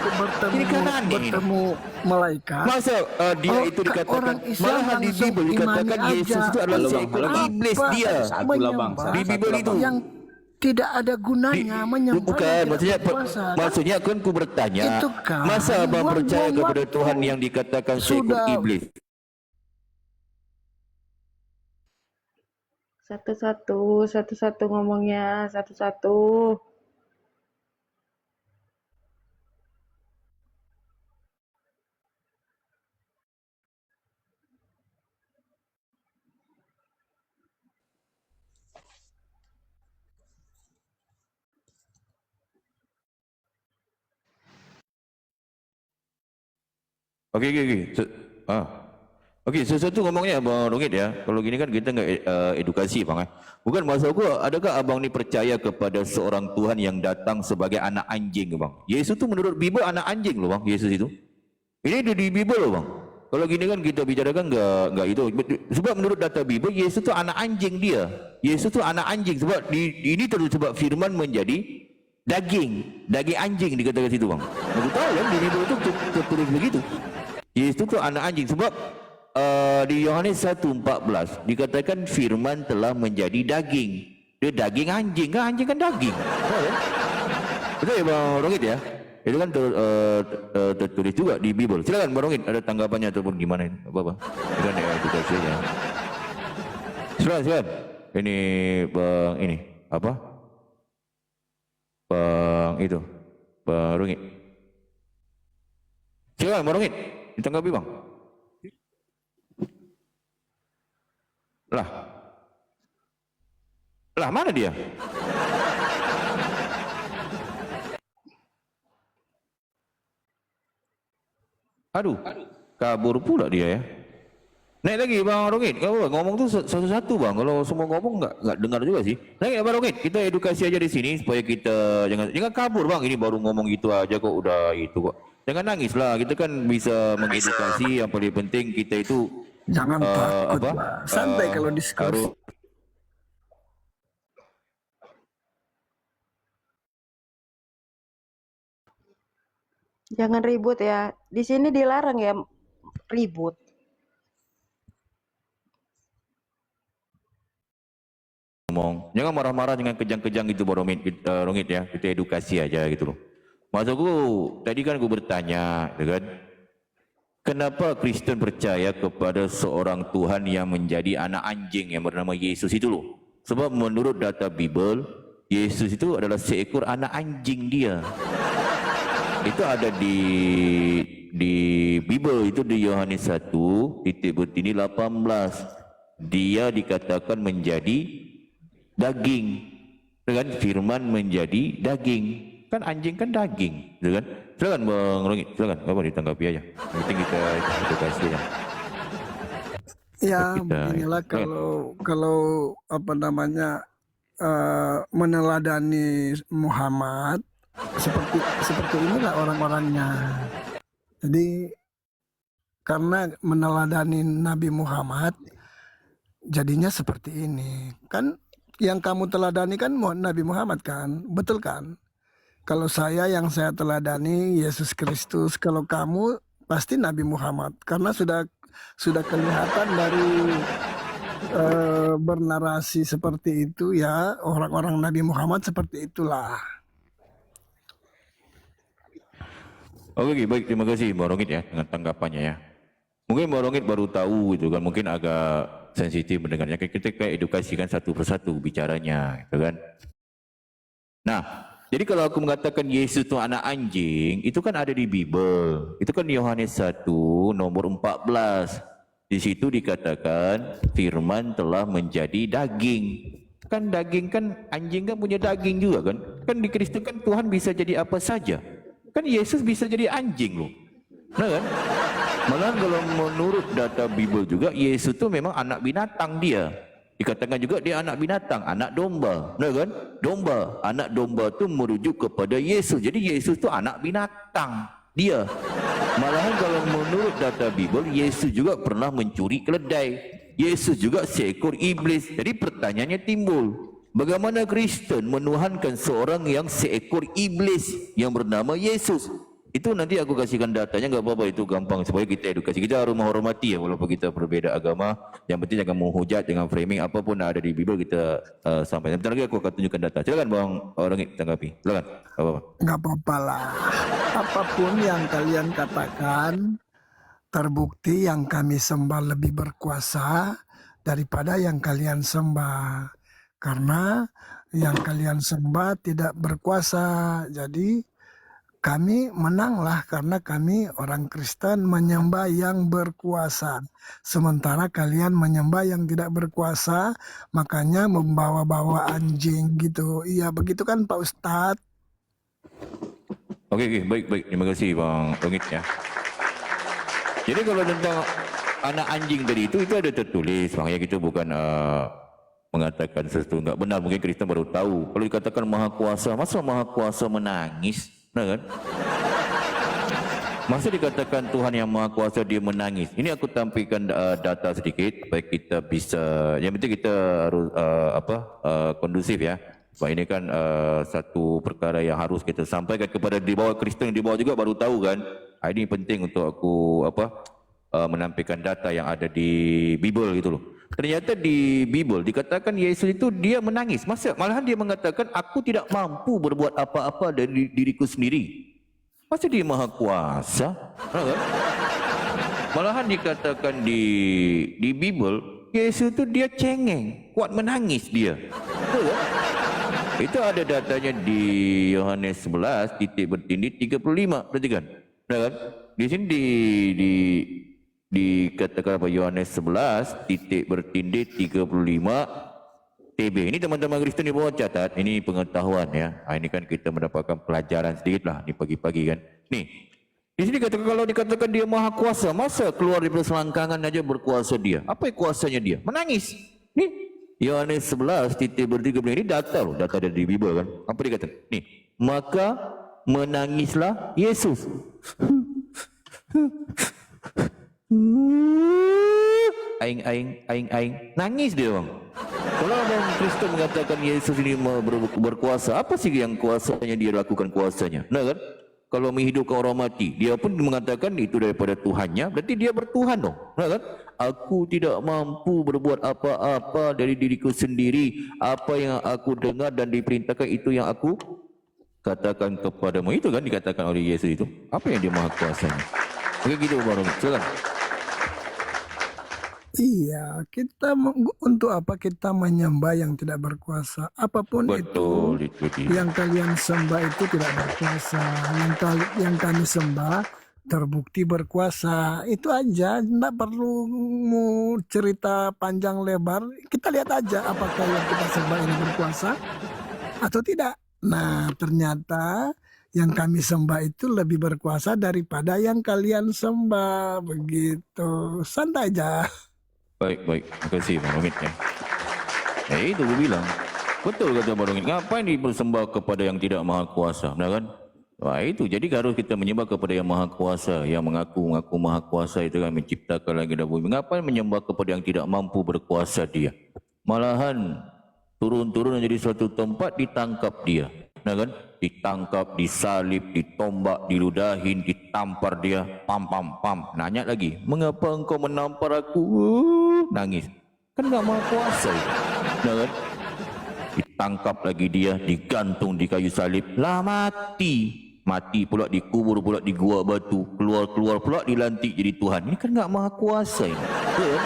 Ini kan aneh ini. bertemu malaikat. Masa dia Oh, itu dikatakan, orang Islam malahan di langsung Bible dikatakan imani Yesus aja. itu adalah Halo, Bang. seekor Halo, Bang. iblis Apa dia. Satu lah, Bang. menyembah Di Bible itu. yang tidak ada gunanya menyembah Bukan, yang tidak maksudnya berkuasa. maksudnya kan ku bertanya, Itu kan masa abang buang-buang percaya kepada waktu. Tuhan yang dikatakan seekor Sudah. iblis? Satu-satu ngomongnya, satu-satu. Okey. Okey, sesuatu ngomongnya Abang Rongit ya. Kalau gini kan kita enggak edukasi bang. Bukan maksud aku, adakah abang ni percaya kepada seorang Tuhan yang datang sebagai anak anjing bang? Yesus tu menurut Bible anak anjing loh bang, Yesus itu. Ini ada di Bible loh bang. Kalau gini kan kita bicarakan enggak itu. Sebab menurut data Bible Yesus tu anak anjing dia. Yesus tu anak anjing sebab ini terus sebab firman menjadi daging anjing dikatakan situ bang. Aku tahu kan di Bible tu tertulis begitu. Yesus tu anak anjing sebab di Yohanes 1:14 dikatakan firman telah menjadi daging. Dia daging anjing kan, anjing kan daging. Betul ya Bang Rongit ya? Itu kan tertulis juga di Bible. Silakan Bang Rongit, ada tanggapannya ataupun gimana ini? Apa-apa? Itu kan edukasinya. Silakan. Ini Bang ini apa? Bang itu Bang Rongit. Silakan Bang Rongit, ditanggapi Bang. Lah mana dia? Aduh, kabur pula dia ya. Naik lagi Bang Rongit, kau ngomong tu satu-satu bang. Kalau semua ngomong enggak dengar juga sih. Naik Bang Rongit, kita edukasi aja di sini supaya kita jangan kabur bang. Ini baru ngomong gitu aja kok udah itu kok. Jangan nangis lah, kita kan bisa mengedukasi. Yang paling penting kita itu Jangan takut, Bang. Santai kalau diskusi. Jangan ribut ya. Di sini dilarang ya ribut. Ngomong, jangan marah-marah, jangan kejang-kejang gitu Bang Rongit ya. Kita edukasi aja gitu loh. Maksudku tadi kan aku bertanya, ya kan? Kenapa Kristen percaya kepada seorang Tuhan yang menjadi anak anjing yang bernama Yesus itu loh? Sebab menurut data Bible, Yesus itu adalah seekor anak anjing dia. Itu ada di Bible itu di Yohanes 1 titik bertini 18. Dia dikatakan menjadi daging. Kan firman menjadi daging. Kan anjing kan daging, gitu kan? Silakan Bang Rongit, silakan. Apa ditanggapi aja. Yang penting kita edukasi aja. Ya, Kita, beginilah silakan. kalau apa namanya meneladani Muhammad seperti inilah orang-orangnya. Jadi karena meneladani Nabi Muhammad jadinya seperti ini. Kan yang kamu teladani kan Nabi Muhammad kan? Betul kan? Kalau yang saya teladani Yesus Kristus, kalau kamu pasti Nabi Muhammad karena sudah kelihatan dari bernarasi seperti itu ya, orang-orang Nabi Muhammad seperti itulah. Oke, baik, terima kasih Bang Rongit ya dengan tanggapannya ya. Mungkin Bang Rongit baru tahu gitu kan, mungkin agak sensitif mendengarnya. Kita kayak edukasikan satu persatu bicaranya, gitu kan. Nah, jadi kalau aku mengatakan Yesus itu anak anjing, itu kan ada di Bible. Itu kan Yohanes 1 nomor 14. Di situ dikatakan firman telah menjadi daging. Kan daging kan anjing kan punya daging juga kan? Kan di Kristus kan Tuhan bisa jadi apa saja. Kan Yesus bisa jadi anjing loh. Nah kan? Malah kalau menurut data Bible juga Yesus itu memang anak binatang dia. Dikatakan juga dia anak binatang, anak domba. Nah kan? Domba, anak domba itu merujuk kepada Yesus. Jadi Yesus itu anak binatang dia. Malahan kalau menurut data Bible, Yesus juga pernah mencuri keledai. Yesus juga seekor iblis. Jadi pertanyaannya timbul, bagaimana Kristen menuhankan seorang yang seekor iblis yang bernama Yesus? Itu nanti aku kasihkan datanya, nggak apa-apa, itu gampang supaya kita edukasi. Kita harus menghormati ya walaupun kita berbeda agama. Yang penting jangan menghujat dengan framing apapun yang ada di Bible kita sampaikan. Bentar lagi aku akan tunjukkan data. Silakan Bang Rongit tanggapi. Silakan. Apa-apa. Nggak apa-apa lah. Apapun yang kalian katakan, terbukti yang kami sembah lebih berkuasa daripada yang kalian sembah. Karena yang kalian sembah tidak berkuasa. Jadi kami menanglah karena kami orang Kristen menyembah yang berkuasa. Sementara kalian menyembah yang tidak berkuasa, makanya membawa-bawa anjing gitu. Iya begitu kan Pak Ustadz? Oke, baik. Terima kasih Bang Rongit ya. Jadi kalau tentang anak anjing tadi itu ada tertulis. Makanya kita bukan mengatakan sesuatu nggak benar. Mungkin Kristen baru tahu. Kalau dikatakan maha kuasa, masa maha kuasa menangis? Nah kan? Masa dikatakan Tuhan yang maha kuasa dia menangis? Ini aku tampilkan data sedikit supaya kita bisa, yang penting kita harus kondusif ya. Sebab ini kan satu perkara yang harus kita sampaikan kepada di bawah Kristen, di bawah juga baru tahu kan. Ini penting untuk aku menampilkan data yang ada di Bible gitu loh. Ternyata di Bible dikatakan Yesus itu dia menangis. Malahan dia mengatakan aku tidak mampu berbuat apa-apa dari diriku sendiri. Masa dia maha kuasa? Malahan dikatakan di Bible Yesus itu dia cengeng, kuat menangis dia. Itu ada datanya di Yohanes 11 titik bertindih 35. Perhatikan. Kan? Di sini dikatakan apa? Yohanes 11 titik bertindih 35 TB. Ini teman-teman Kristen di bawah catat. Ini pengetahuan ya. Ini kan kita mendapatkan pelajaran sedikit lah di pagi-pagi kan. Nih, di sini dikatakan kalau dikatakan dia maha kuasa, masa keluar dari selangkangan aja berkuasa dia? Apa kuasanya dia? Menangis. Nih, Yohanes 11 titik bertindih ini data loh, data dari Bible kan. Apa dikatakan? Nih, maka menangislah Yesus. Aing, nangis dia bang. Kalau orang Kristen mengatakan Yesus ini berkuasa, apa sih yang kuasanya dia lakukan kuasanya? Nah kan? Kalau menghidupkan orang mati, dia pun mengatakan itu daripada Tuhannya, berarti dia bertuhan dong. Nah kan? Aku tidak mampu berbuat apa-apa dari diriku sendiri. Apa yang aku dengar dan diperintahkan itu yang aku katakan kepadamu. Itu kan dikatakan oleh Yesus itu. Apa yang dia maha kuasanya? Oke gitu Bang Rongit, silakan. Iya, untuk apa kita menyembah yang tidak berkuasa? Apapun Betul, itu yang kalian sembah itu tidak berkuasa. Yang kami sembah terbukti berkuasa. Itu aja, tidak perlu mau cerita panjang lebar. Kita lihat aja apakah yang kita sembah ini berkuasa atau tidak. Nah, ternyata yang kami sembah itu lebih berkuasa daripada yang kalian sembah. Begitu, santai aja. Baik, baik. Terima kasih Bang Rongit ya. Itu gue bilang. Betul kata Bang Rongit. Ngapain dipersembah kepada yang tidak maha kuasa? Benar kan? Wah itu, jadi harus kita menyembah kepada yang maha kuasa, yang mengaku maha kuasa itu kan, menciptakan langit dan bumi. Ngapain menyembah kepada yang tidak mampu berkuasa dia? Malahan turun-turun menjadi suatu tempat, ditangkap dia. Nah kan? Ditangkap, disalib, ditombak, diludahin, ditampar dia, pam pam pam. Nanya lagi, mengapa engkau menampar aku? Nangis. Kan enggak maha kuasa itu. Nah kan? Ditangkap lagi dia, digantung di kayu salib, lah mati. Mati pula, dikubur pula di gua batu, keluar-keluar pula dilantik jadi Tuhan. Ini kan enggak maha kuasa ini. Betul?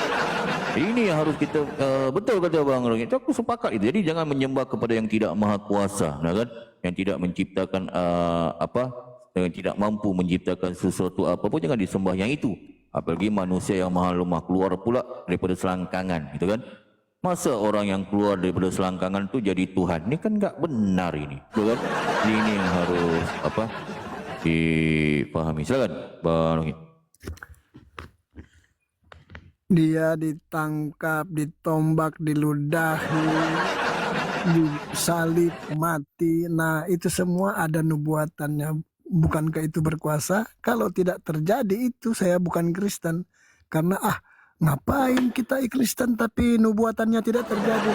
Ini yang harus kita betul kata Bang Rongit. Aku sepakat itu. Jadi jangan menyembah kepada yang tidak maha kuasa, nah kan? Yang tidak menciptakan yang tidak mampu menciptakan sesuatu apa pun, jangan disembah yang itu. Apalagi manusia yang maha lemah, keluar pula daripada selangkangan, gitu kan? Masa orang yang keluar daripada selangkangan itu jadi Tuhan? Ini kan enggak benar ini, betul kan? Ini yang harus dipahami. Silakan Bang Rongit. Dia ditangkap, ditombak, diludahi, disalib, mati. Nah, itu semua ada nubuatannya. Bukankah itu berkuasa? Kalau tidak terjadi itu, saya bukan Kristen. Karena ngapain kita Kristen tapi nubuatannya tidak terjadi?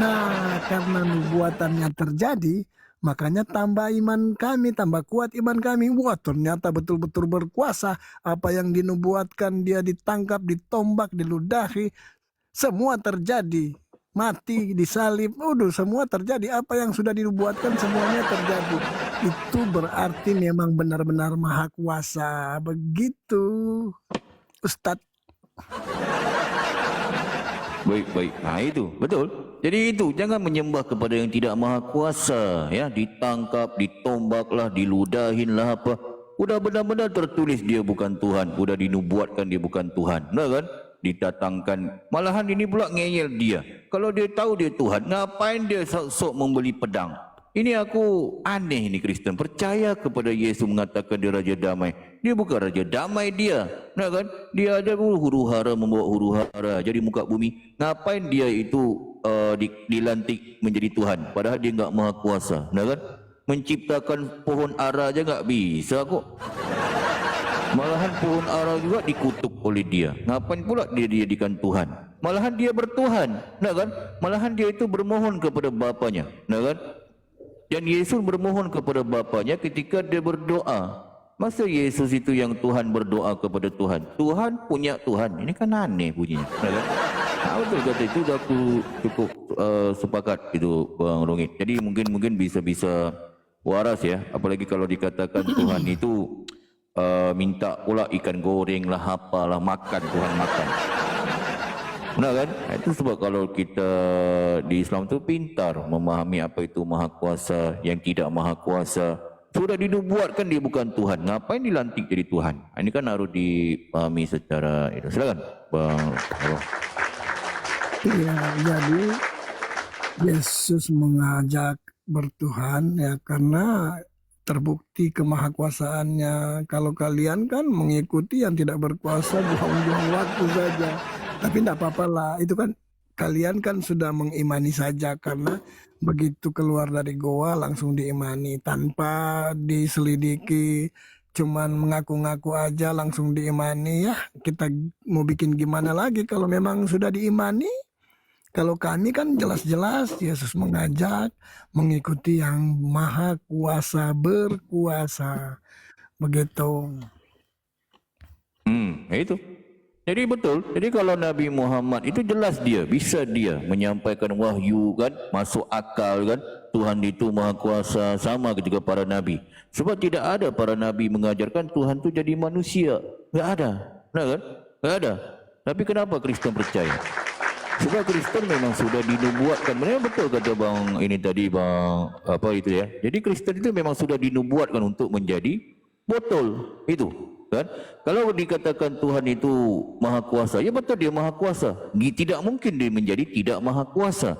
Nah, karena nubuatannya terjadi, makanya tambah iman kami, tambah kuat iman kami. Wah, ternyata betul-betul berkuasa. Apa yang dinubuatkan, dia ditangkap, ditombak, diludahi, semua terjadi. Mati, disalib, semua terjadi. Apa yang sudah dinubuatkan semuanya terjadi. Itu berarti memang benar-benar maha kuasa. Begitu, Ustadz. Baik. Nah itu, betul. Jadi itu, jangan menyembah kepada yang tidak maha kuasa. Ya, ditangkap, ditombaklah, diludahinlah apa. Udah benar-benar tertulis dia bukan Tuhan. Udah dinubuatkan dia bukan Tuhan. Benar kan? Didatangkan. Malahan ini pula ngeyel dia. Kalau dia tahu dia Tuhan, ngapain dia sok membeli pedang? Ini aku aneh ini Kristen. Percaya kepada Yesus mengatakan dia Raja Damai. Dia bukan Raja Damai dia. Nah kan? Dia ada huru hara, membawa huru hara jadi muka bumi. Ngapain dia itu dilantik menjadi Tuhan? Padahal dia enggak maha kuasa. Nah kan? Menciptakan pohon ara aja enggak bisa kok. Malahan pohon ara juga dikutuk oleh dia. Ngapain pula dia dijadikan Tuhan? Malahan dia bertuhan. Nah kan? Malahan dia itu bermohon kepada Bapanya. Nah kan? Dan Yesus bermohon kepada Bapanya ketika dia berdoa. Masa Yesus itu yang Tuhan berdoa kepada Tuhan? Tuhan punya Tuhan. Ini kan aneh bunyinya. Betul kata itu, dah aku cukup sepakat itu Bang Rongit. Jadi mungkin bisa waras ya. Apalagi kalau dikatakan Tuhan itu minta pula ikan goreng lah, apalah, makan, Tuhan makan. Benar kan? Itu sebab kalau kita di Islam tu pintar memahami apa itu maha kuasa, yang tidak maha kuasa. Sudah dinubuatkan dia bukan Tuhan, ngapain dilantik jadi Tuhan? Ini kan harus dipahami secara itu. Silakan Bang. Ya, jadi Yesus mengajak bertuhan ya karena terbukti kemahakuasaannya. Kalau kalian kan mengikuti yang tidak berkuasa, buang-buang waktu saja. Tapi tidak apa-apa lah, itu kan kalian kan sudah mengimani saja karena begitu keluar dari goa langsung diimani tanpa diselidiki, cuman mengaku-ngaku aja langsung diimani. Ya kita mau bikin gimana lagi kalau memang sudah diimani. Kalau kami kan jelas-jelas Yesus mengajak mengikuti yang maha kuasa, berkuasa, begitu. Itu. Jadi betul. Jadi kalau Nabi Muhammad itu jelas bisa dia menyampaikan wahyu kan, masuk akal kan. Tuhan itu maha kuasa, sama ketika para nabi. Sebab tidak ada para nabi mengajarkan Tuhan itu jadi manusia. Enggak ada. Nah kan? Enggak ada. Tapi kenapa Kristen percaya? Sebab Kristen memang sudah dinubuatkan. Memang betul kata Bang ini tadi, Bang apa itu ya. Jadi Kristen itu memang sudah dinubuatkan untuk menjadi botol itu. kan? Kalau dikatakan Tuhan itu maha kuasa, ya betul dia maha kuasa. Tidak mungkin dia menjadi tidak maha kuasa.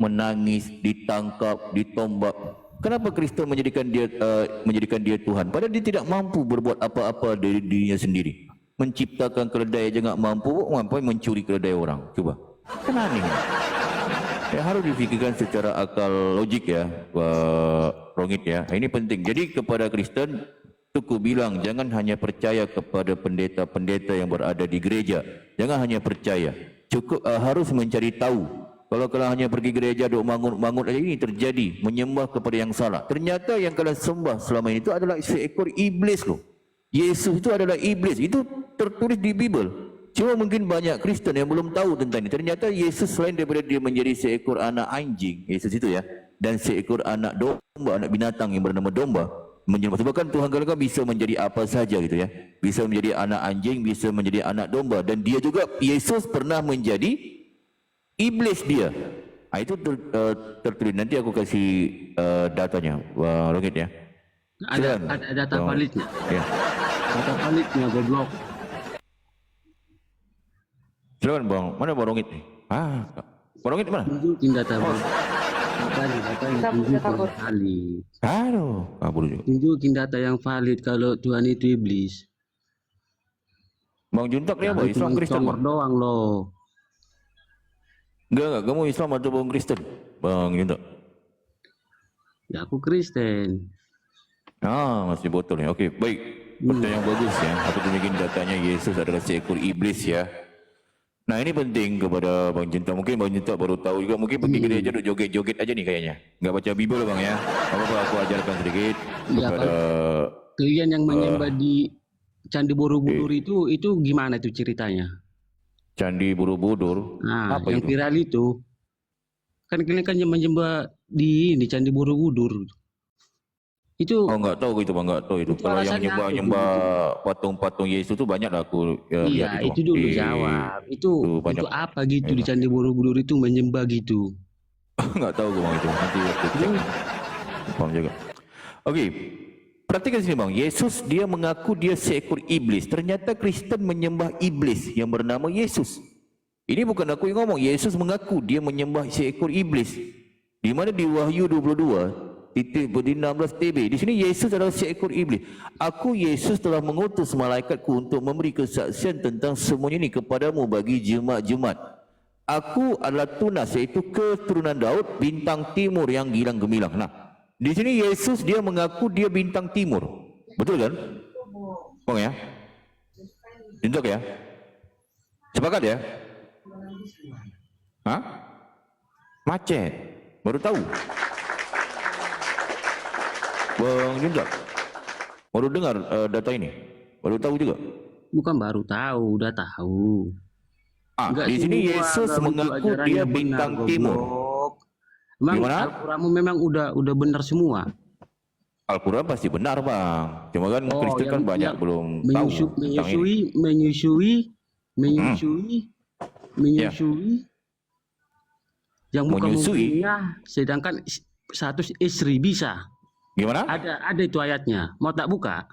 Menangis, ditangkap, ditombak. Kenapa Kristen menjadikan dia Tuhan? Padahal dia tidak mampu berbuat apa-apa dari dirinya sendiri. Menciptakan keledai aja nggak mampu, mencuri keledai orang. Coba, kan aneh. Ya, harus difikirkan secara akal logik ya, Pak Rongit ya. Ini penting. Jadi kepada Kristen, Tuku bilang jangan hanya percaya kepada pendeta-pendeta yang berada di gereja. Jangan hanya percaya. Cukup harus mencari tahu. Kalau kalian hanya pergi gereja duk mangut aja, ini terjadi menyembah kepada yang salah. Ternyata yang kalian sembah selama ini itu adalah seekor iblis loh. Yesus itu adalah iblis. Itu tertulis di Bible. Cuma mungkin banyak Kristen yang belum tahu tentang ini. Ternyata Yesus selain daripada dia menjadi seekor anak anjing, Yesus itu ya, dan seekor anak domba, anak binatang yang bernama domba, sebabkan Tuhan kadang-kadang bisa menjadi apa saja gitu ya. Bisa menjadi anak anjing, bisa menjadi anak domba, dan dia juga, Yesus pernah menjadi iblis dia. Itu tertulis. Nanti aku kasih datanya, Bang Rongit ya. Ada data validnya. Ya. Data validnya goblok. Silakan Bang, mana Bang Rongit nih? Bang Rongit mana? Tunjukin data valid. Data yang tunjukin valid. Aduh, kabur juga. Tunjukin data yang valid kalau Tuhan itu iblis. Bang Juntak dia apa? Islam Kristen? Comor doang loh. Enggak, kamu Islam atau Bang Kristen? Bang Juntak. Ya aku Kristen. Masih botol ya. Okey, baik. Pertanyaan yang bagus ya. Aku tunjukin datanya Yesus adalah seekor iblis ya. Nah ini penting kepada Bang Juntak. Mungkin Bang Juntak baru tahu juga. Mungkin pergi gereja duduk joget-joget aja nih kayaknya. Enggak baca Bible Bang ya. Apa-apa aku ajarkan sedikit kepada kalian yang menyembah di Candi Borobudur itu gimana itu ceritanya? Candi Borobudur. Nah, apa yang itu? viral itu kan kalian kan menyembah di Candi Borobudur. Itu enggak tahu itu Bang, enggak tahu itu. Kalau yang nyembah patung-patung Yesus itu banyak lah aku lihat itu dulu jawab. Itu untuk apa gitu di Candi Borobudur itu menyembah gitu? Enggak tahu gue Bang itu. Nanti aku cek. Paham juga. Okey. Perhatikan sini Bang. Yesus dia mengaku dia seekor iblis. Ternyata Kristen menyembah iblis yang bernama Yesus. Ini bukan aku yang ngomong. Yesus mengaku dia menyembah seekor iblis. Di mana di Wahyu 22 titik 16 TB. Di sini Yesus adalah seekor iblis. Aku Yesus telah mengutus malaikatku untuk memberi kesaksian tentang semuanya ini kepadamu bagi jemaat-jemaat. Aku adalah Tunas, iaitu keturunan Daud, bintang timur yang gilang gemilang. Nah, di sini Yesus dia mengaku dia bintang timur. Betul kan? Bang ya? Tunjuk ya? Sepakat ya? Macet. Baru tahu. Bang Juntak, baru dengar data ini? Baru tahu juga? Bukan baru tahu, udah tahu. Di sini Yesus mengaku dia bintang timur. Memang Al-Quranmu memang udah benar semua. Al-Quran pasti benar Bang. Cuma kan Kristen kan banyak belum tahu tentang ini. Menyusui. Yang bukan mempunyai, sedangkan satu istri bisa. Gimana? Ada itu ayatnya. Mau tak buka?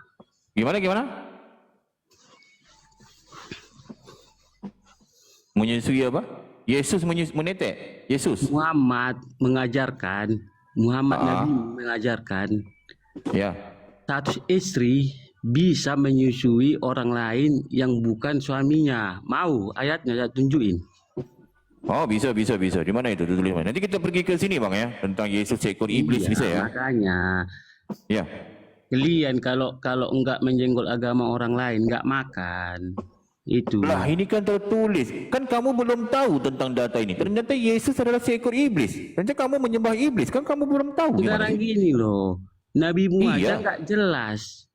Gimana? Menyusui apa? Yesus menetek. Yesus. Muhammad mengajarkan. Nabi mengajarkan. Ya. Status istri bisa menyusui orang lain yang bukan suaminya. Mau ayatnya saya tunjukin. Oh bisa. Di mana itu? Tulis mana? Nanti kita pergi ke sini Bang ya, tentang Yesus seekor iblis bisa ya? Makanya. Ya. Kalian kalau enggak menjenggol agama orang lain enggak makan. Itu. Lah ini kan tertulis. Kan kamu belum tahu tentang data ini. Ternyata Yesus adalah seekor iblis. Ternyata kamu menyembah iblis. Kan kamu belum tahu. Sekarang gini loh. Nabi Muhammad enggak jelas.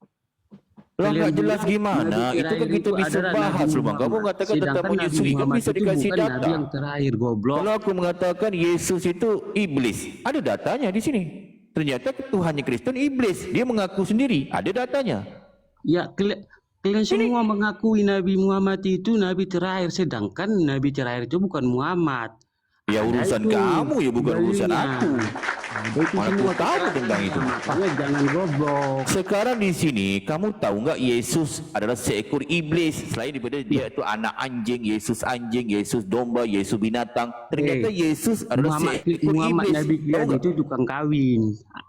Lah nggak jelas gimana? Itu kan kita bisa bahas loh Bang. Kamu mengatakan tentang menyusui kan bisa dikasih data. Nabi yang terakhir goblok. Kalau aku mengatakan Yesus itu iblis, ada datanya di sini. Ternyata Tuhannya Kristen iblis. Dia mengaku sendiri. Ada datanya. Ya kalian semua mengakui Nabi Muhammad itu Nabi terakhir, sedangkan Nabi terakhir itu bukan Muhammad. Ya urusan kamu ya, bukan urusan aku. Itu Mana semua aku tahu kita- tentang itu. Makanya jangan goblok. Sekarang di sini kamu tahu nggak Yesus adalah seekor iblis, selain daripada dia itu anak anjing, Yesus domba, Yesus binatang. Ternyata Yesus adalah seekor Muhammad iblis. Nabi Tahu Kilian nggak? itu tukang kawin.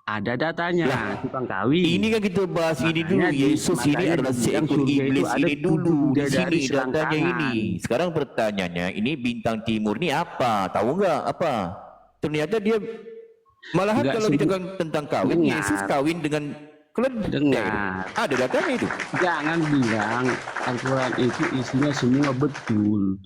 Ada datanya, tukang kawin. Ini kan kita bahas ini dulu. Makanya Yesus ini makanya adalah di seekor dalam surga itu iblis ada ini dulu. 7 Di bidadari sini datanya selangkangan. ini. Sekarang pertanyaannya, ini bintang timur ini apa? Tahu nggak apa? Ternyata dia malahan Nggak kalau sebut- ditekan tentang kawin, Dengar. Yesus kawin dengan keledai. Dengar. Ada datanya itu. Jangan bilang Al-Quran itu isinya semua betul.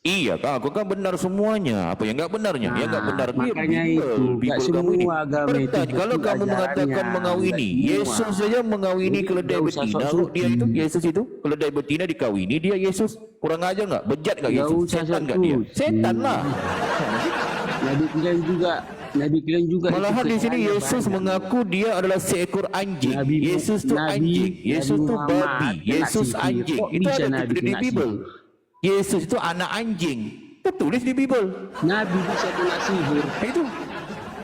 Iya, Kak, aku kan benar semuanya. Apa yang nggak benarnya? Yang nggak benar dia makanya Bible, itu, nggak Bible kamu semua ini. agama itu Bertanya, kalau betul kamu mengatakan ajarannya, mengawini, nggak semua. Yesus saja mengawini Jadi keledai nggak usah betina. sok-sok. Dia itu, Yesus itu, keledai betina dikawini, dia Yesus. Kurang aja nggak? Bejat nggak Nggak Yesus? usah Setan nggak dia? sok-sok. Setan lah. Nabi kalian juga Malahan itu di sini kesannya Yesus banyak. mengaku dia adalah seekor anjing. Nabi- Yesus tu Nabi- anjing. Yesus Nabi tu Muhammad babi. kena Yesus sihir. anjing. Kok Itu bisa ada Nabi di kena Bible. Yesus itu anak anjing. Tertulis di Bible. Nabi bisa kena sihir. Itu.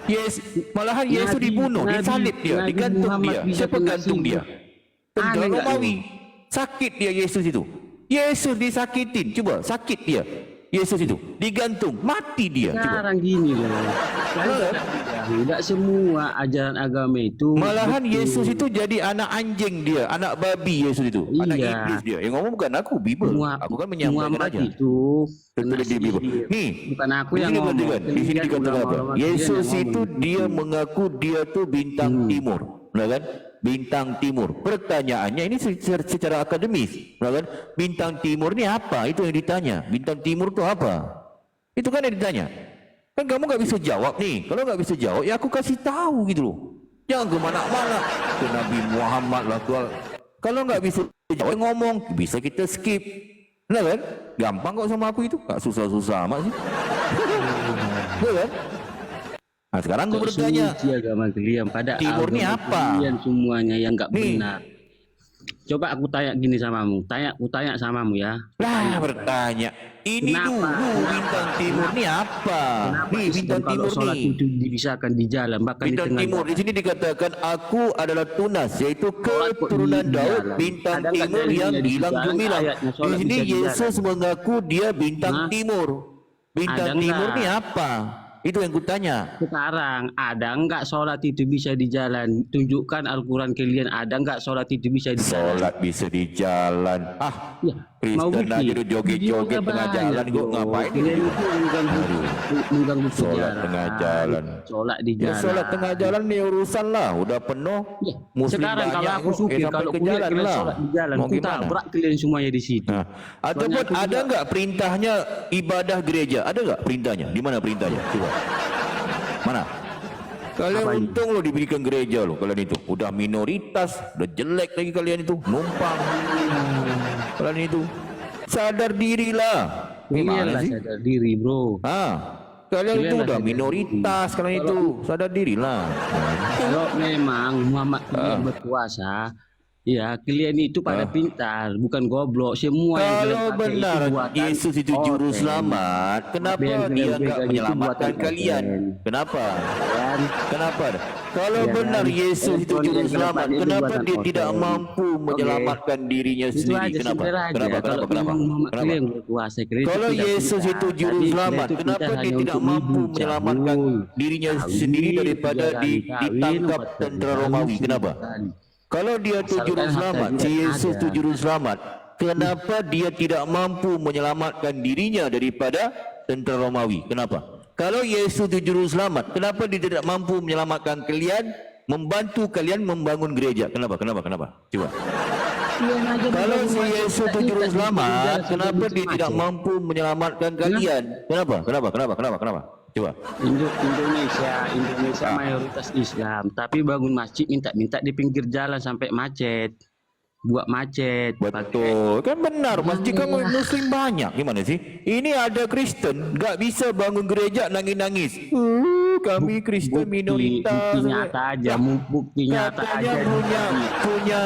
Yes, malahan Yesus Nabi- dibunuh, Nabi- disalib dia, Nabi digantung Muhammad dia. bisa Siapa kena gantung sihir. dia? Tentara Aneh nggak Romawi. Sakit dia Yesus itu. Yesus disakitin, coba sakit dia. Yesus itu digantung, mati dia. Coba. Sekarang gini loh. Tidak semua ajaran agama itu Malahan betul. Yesus itu jadi anak anjing dia, anak babi Yesus itu, anak Iya. iblis dia. Yang ngomong bukan aku, Bible. Aku kan menyampaikan Muhammad aja. itu kena Tertulis di Bible. sihir. Nih, Bukan aku di yang sini ngomong. perhatikan. Di sini dikatakan apa? Ulama-ulama Yesus kalian yang itu ngomong. dia mengaku dia tuh bintang timur, nah kan? Bintang timur. Pertanyaannya ini secara akademis, nah kan? Bintang timur ini apa? Itu yang ditanya. Bintang timur itu apa? Itu kan yang ditanya. Kan kamu nggak bisa jawab nih. Kalau nggak bisa jawab, ya aku kasih tahu gitu loh. Jangan kemana-mana. Ke Nabi Muhammad lah. Kalau nggak bisa jawab, ngomong. Bisa kita skip. Nah kan? Gampang kok sama aku itu. Nggak susah-susah amat sih. Betul kan? Nah sekarang gue bertanya. Suci agama kalian pada Timur ini agama apa? kalian semuanya yang nggak Nih. benar. Coba aku tanya gini samamu. Aku tanya samamu ya. Lah bertanya. Ini Kenapa? dulu bintang timur ini apa? Kenapa Nih Islam bintang kalau timur sholat nih. itu dipisahkan di jalan bahkan di Bintang tengah timur di sini dikatakan aku adalah tunas, yaitu Sholat kok keturunan di Daud, jalan? bintang Ada nggak timur dalilnya yang di hilang jalan gemilang. ayatnya Di sholat sini bisa di Yesus jalan? mengaku dia bintang Hah? timur. Bintang Ada timur nggak? ini apa? Itu yang kutanya. Sekarang ada nggak sholat itu bisa di jalan? Tunjukkan Al-Quran kalian ada nggak sholat itu bisa di jalan? Sholat bisa di jalan. Ah, Ya, mau Kristen bukti? aja udah joget-joget Videonya tengah banyak, jalan. Gue bro. ngapain? Kalian itu mengganggu Sholat sejarah. tengah jalan. Sholat di Ya jalan. sholat tengah jalan nih urusan lah. Udah penuh. Ya, Muslim sekarang kalau banyak aku kok. supir, Sampai kalau ke kuliah jalan kalian lah. sholat di jalan, Mau ku gimana? tabrak kalian semuanya di situ. Nah, ataupun aku ada juga- nggak perintahnya ibadah gereja? Ada nggak perintahnya? Di mana perintahnya? Coba. Mana? Kalian Apa ini? untung lo diberikan gereja lo kalian itu. Udah minoritas, udah jelek lagi kalian itu, numpang. Kalian itu sadar dirilah. Gimana Iyalah sih? sadar diri, bro. Ah, kalian itu Iyalah udah sadar minoritas kalian itu. Sadar dirilah. Kalau memang Muhammad kalian berkuasa, ya kalian itu pada pintar, bukan goblok. Semua yang Kalau kalian pakai benar itu buatan Yesus itu juru oten. selamat, kenapa Apa yang dia kalian nggak pegang itu menyelamatkan buatan kalian? oten. Kenapa? Kan? Kenapa? Kalau Ya benar kan? Yesus itu Elektronik juru yang selamat, kalian pakai itu kenapa buatan dia tidak oten. mampu menyelamatkan dirinya Itu sendiri? aja Kenapa? sebenarnya aja. Kenapa? Kalau Kenapa? memang Muhammad Kenapa? kalian berkuasa, kalian Kalau tidak Yesus pintar. itu juru Tadi selamat, kalian itu kenapa pintar dia hanya tidak untuk mampu hidup, menyelamatkan cabul. dirinya Kawin, sendiri daripada 3 kali kawin, ditangkap 4 kali tentara kawin, Romawi? 9 Kenapa? kali. Kalau dia tuh Asalkan juru harta selamat, dia si Yesus ada. tuh juru selamat, kenapa dia tidak mampu menyelamatkan dirinya daripada tentara Romawi? Kenapa? Kalau Yesus itu juru selamat, kenapa dia tidak mampu menyelamatkan kalian, membantu kalian membangun gereja? Kenapa? Kenapa? Kenapa? Coba. Kalian aja Kalau memang si masuk Yesus itu tak juru minta selamat, dipenjara kenapa sampai dia tidak macam-macam. mampu menyelamatkan kalian? Kenapa? Kenapa? Kenapa? Kenapa? Kenapa? Coba. Indonesia mayoritas Islam, tapi bangun masjid minta-minta di pinggir jalan sampai macet, buat macet. Betul, kan benar. Masjid kan Muslim banyak. Gimana sih? Ini ada Kristen, nggak bisa bangun gereja nangis-nangis. Kami Kristen minoritas. Bukti nyata aja, bukti nyata Katanya aja. katanya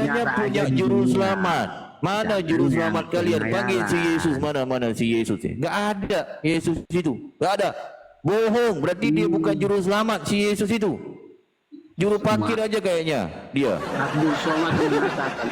nyata punya aja di juru dunia. selamat. Mana Jangan juru yang selamat kalian? Panggil si kenalan. Yesus. Mana si Yesus? Nggak ada Yesus itu. Nggak ada. Bohong, berarti dia bukan juru selamat si Yesus itu. Juru parkir aja kayaknya dia.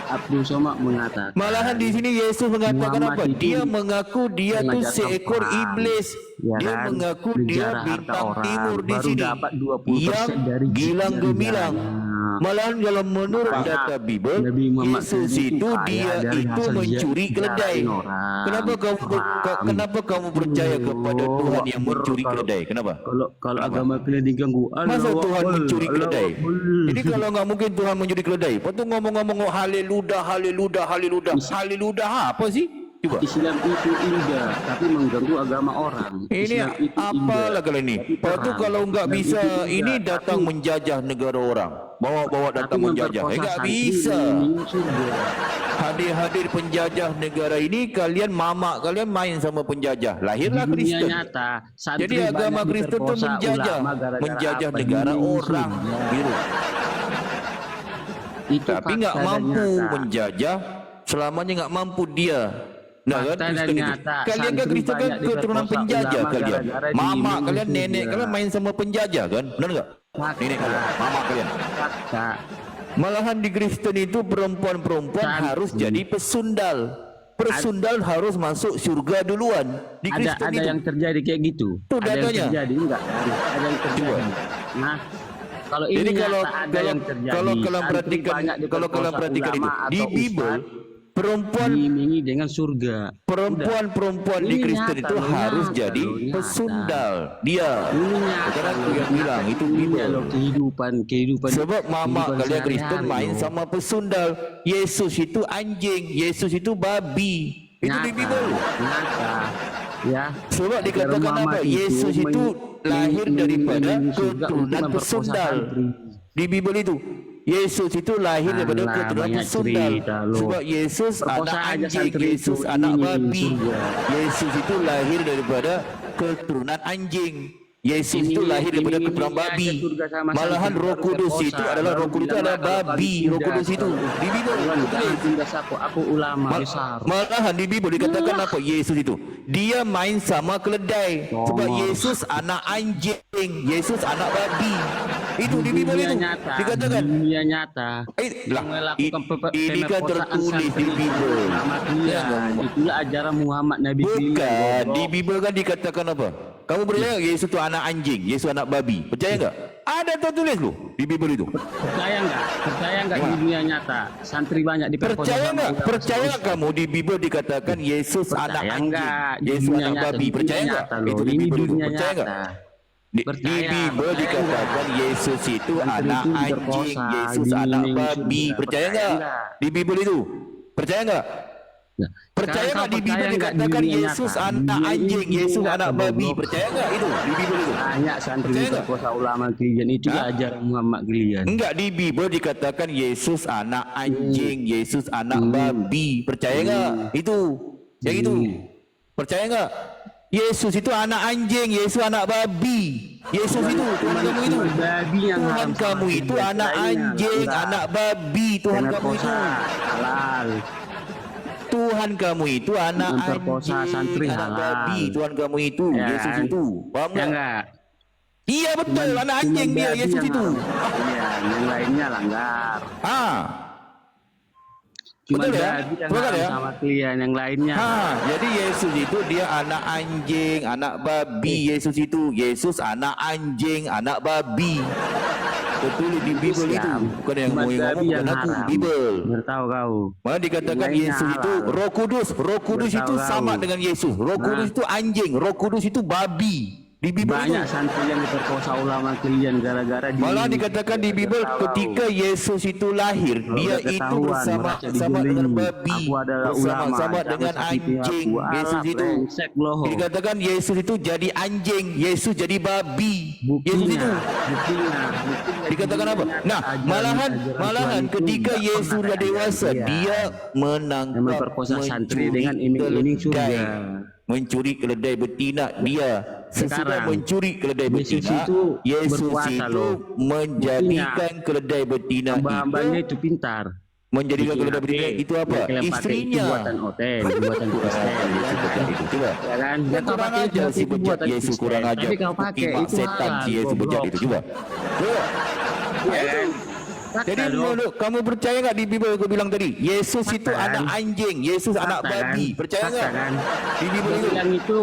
Abdul Somad mengatakan. Malahan di sini Yesus mengatakan Muhammad apa? itu Dia mengaku dia tuh mengajarkan seekor perang. iblis. Ya Dia kan? mengaku dia Bicara harta bintang orang, timur di baru sini. dapat 20% Yang dari gilang gemilang. negaranya. Malahan kalau menurut Makanya data Bible, Nabi Muhammad Yesus sendiri itu kaya dia dari itu hasil mencuri keledai. jarahin orang. Kenapa kamu percaya kepada Tuhan yang mencuri keledai? Kenapa? Kalau agama kalian diganggu, Masa Tuhan mencuri keledai? Jadi Jadi kalau nggak mungkin Tuhan mencuri keledai, lepas tu ngomong-ngomong haleluya, haleluya, haleluya, haleluya apa sih? Coba. Islam itu indah, tapi mengganggu agama orang. Ini Islam itu apalah indah, kalau ini? tapi Lepas tu perang. kalau nggak Islam bisa itu ini indah, datang tapi- menjajah negara orang, bawa-bawa datang menjajah. Nggak bisa. Hadir-hadir penjajah negara ini, kalian mamak kalian main sama penjajah. Lahirlah Dunia Kristen. nyata, santri Jadi agama banyak Kristen itu diperkosa menjajah, ulama gara-gara menjajah apa? negara Dunia orang. surga. Gitu. Itu Tapi nggak fakta dan mampu nyata. menjajah, selamanya nggak mampu dia. Nah kan Fakta dan Kristen itu. nyata, Kalian kan santri Kristen kan banyak keturunan diperkosa penjajah ulama kalian. gara-gara Mama diiming kalian, surga. nenek kalian main sama penjajah kan? Benar nggak? Fakta. Nenek kalian, mama kalian. Fakta. Malahan di Kristen itu perempuan-perempuan Santri. harus jadi pesundal. Pesundal harus masuk surga duluan. Di Kristen ada itu. yang terjadi kayak gitu. Tuh Ada yang datanya. terjadi enggak? Ada yang terjadi. Coba. Nah, kalau ini Jadi kalau nyata ada yang terjadi. kalau kalian Santri perhatikan banyak kalau kalian diperkosa perhatikan itu ulama di atau Bible ustaz perempuan diimingi dengan surga. perempuan di Ini Kristen nyata itu loh, harus nyata jadi loh, nyata. pesundal. Dia. Ini nyata Bukan aku loh, yang bilang, nyata. itu Ini Bible. loh kehidupan. Sebab mama kehidupan kalian Kristen sehari-hari main loh. sama pesundal. Yesus itu anjing, Yesus itu babi. Itu di Nyata, Bible. Nyata. Ya. Sebab Agar dikatakan Muhammad apa? Yesus itu lahir daripada keturunan pesundal. Di Bible itu Yesus itu lahir daripada Alah, keturunan banyak pesundal. cerita lu. Sebab Yesus Perkosa anak aja anjing, santri Yesus itu, anak ini babi. surga. Yesus itu lahir daripada keturunan anjing. Yesus itu lahir daripada keturunan babi. Malahan Roh Kudus itu adalah Roh Kudus itu adalah babi. Roh Kudus itu di Bible. Tindas aku ulama besar. Malahan di Bible dikatakan apa? Yesus itu dia main sama keledai. Sebab Yesus anak anjing, Yesus anak babi. Itu di Bible itu dikatakan. Dunia nyata. Ini kan tertulis di Bible. Itulah ajaran Muhammad Nabi. Bukan, di Bible kan dikatakan apa? Kamu percaya nggak Yesus itu anak anjing, Yesus anak babi? Percaya nggak? Ada tertulis loh di Bible itu. Percaya nggak di dunia nyata? Santri banyak diperkosa. Percaya nggak kamu di Bible dikatakan Yesus anak anjing, Yesus anak babi? Percaya nggak? Itu di Bible itu. Percaya nggak? Di Bible dikatakan Yesus itu anak anjing, Yesus anak babi. Percaya nggak? Di Bible itu. Percaya nggak? Percaya nggak di Bible dikatakan Yesus anak anjing, Yesus anak babi? Percaya nggak itu di Bible itu? Banyak santri diperkosa ulama kalian itu ajaran Muhammad kalian. Enggak, di Bible dikatakan Yesus anak anjing, Yesus anak babi. Percaya nggak itu? Yang itu. Percaya nggak? Yesus itu anak anjing, Yesus anak babi. Yesus itu Tuhan kamu itu. Tuhan kamu itu anak anjing, anak babi. Tuhan kamu itu. Halal. Tuhan kamu itu anak Memperkosa anjing, santri anak halal. babi. Tuhan kamu itu, Ya. Yesus itu. Paham Ya nggak? enggak? Iya betul, anak anjing dia, babi Yesus yang itu. Iya, yang lainnya langgar. Cuma Betul ya? babi yang Betul haram ya? sama kalian, yang lainnya. Jadi Yesus itu dia anak anjing, anak babi. Yesus itu, Yesus anak anjing, anak babi. Tertulis di Bible itu. Bukan yang mau ngomong, bukan aku, Bible. Bertahu kau. Malah dikatakan Lainnya Yesus itu halal. Roh Kudus. Roh Kudus itu Bertahu sama kau. dengan Yesus. Roh Kudus itu anjing, Roh Kudus itu babi. Di Bible Banyak itu. santri yang diperkosa ulama kalian gara-gara Malah dikatakan di Bible ketika Yesus itu lahir, dia itu bersama-sama dengan babi, bersama-sama dengan anjing. Yesus itu dikatakan Yesus itu jadi anjing, Yesus jadi babi. Yesus itu dikatakan apa? Nah, malahan ketika Yesus sudah dewasa, dia menangkap, memperkosa santri dengan iming-iming surga. mencuri keledai betina. Dia sesudah Sekarang, mencuri keledai Yesus betina, itu Yesus berkuasa itu loh. menjadikan keledai betina Hamba-hambanya itu pintar. Menjadikan keluarga beriman itu apa? Yang kalian pakai itu Istrinya. buatan hotel, buatan Kristen. Itu coba. Ya kan? Yang Yang kau kurang pakai ajar itu si bejat buatan Yesus, Kristen. kurang ajar. Tapi kau pakai Imak itu setan si Yesus bejat itu coba. Ya kan? Jadi menurut kamu percaya nggak di Bible aku bilang tadi? Yesus itu anak anjing, Yesus anak babi. Percaya nggak? Di Bible itu. Yang itu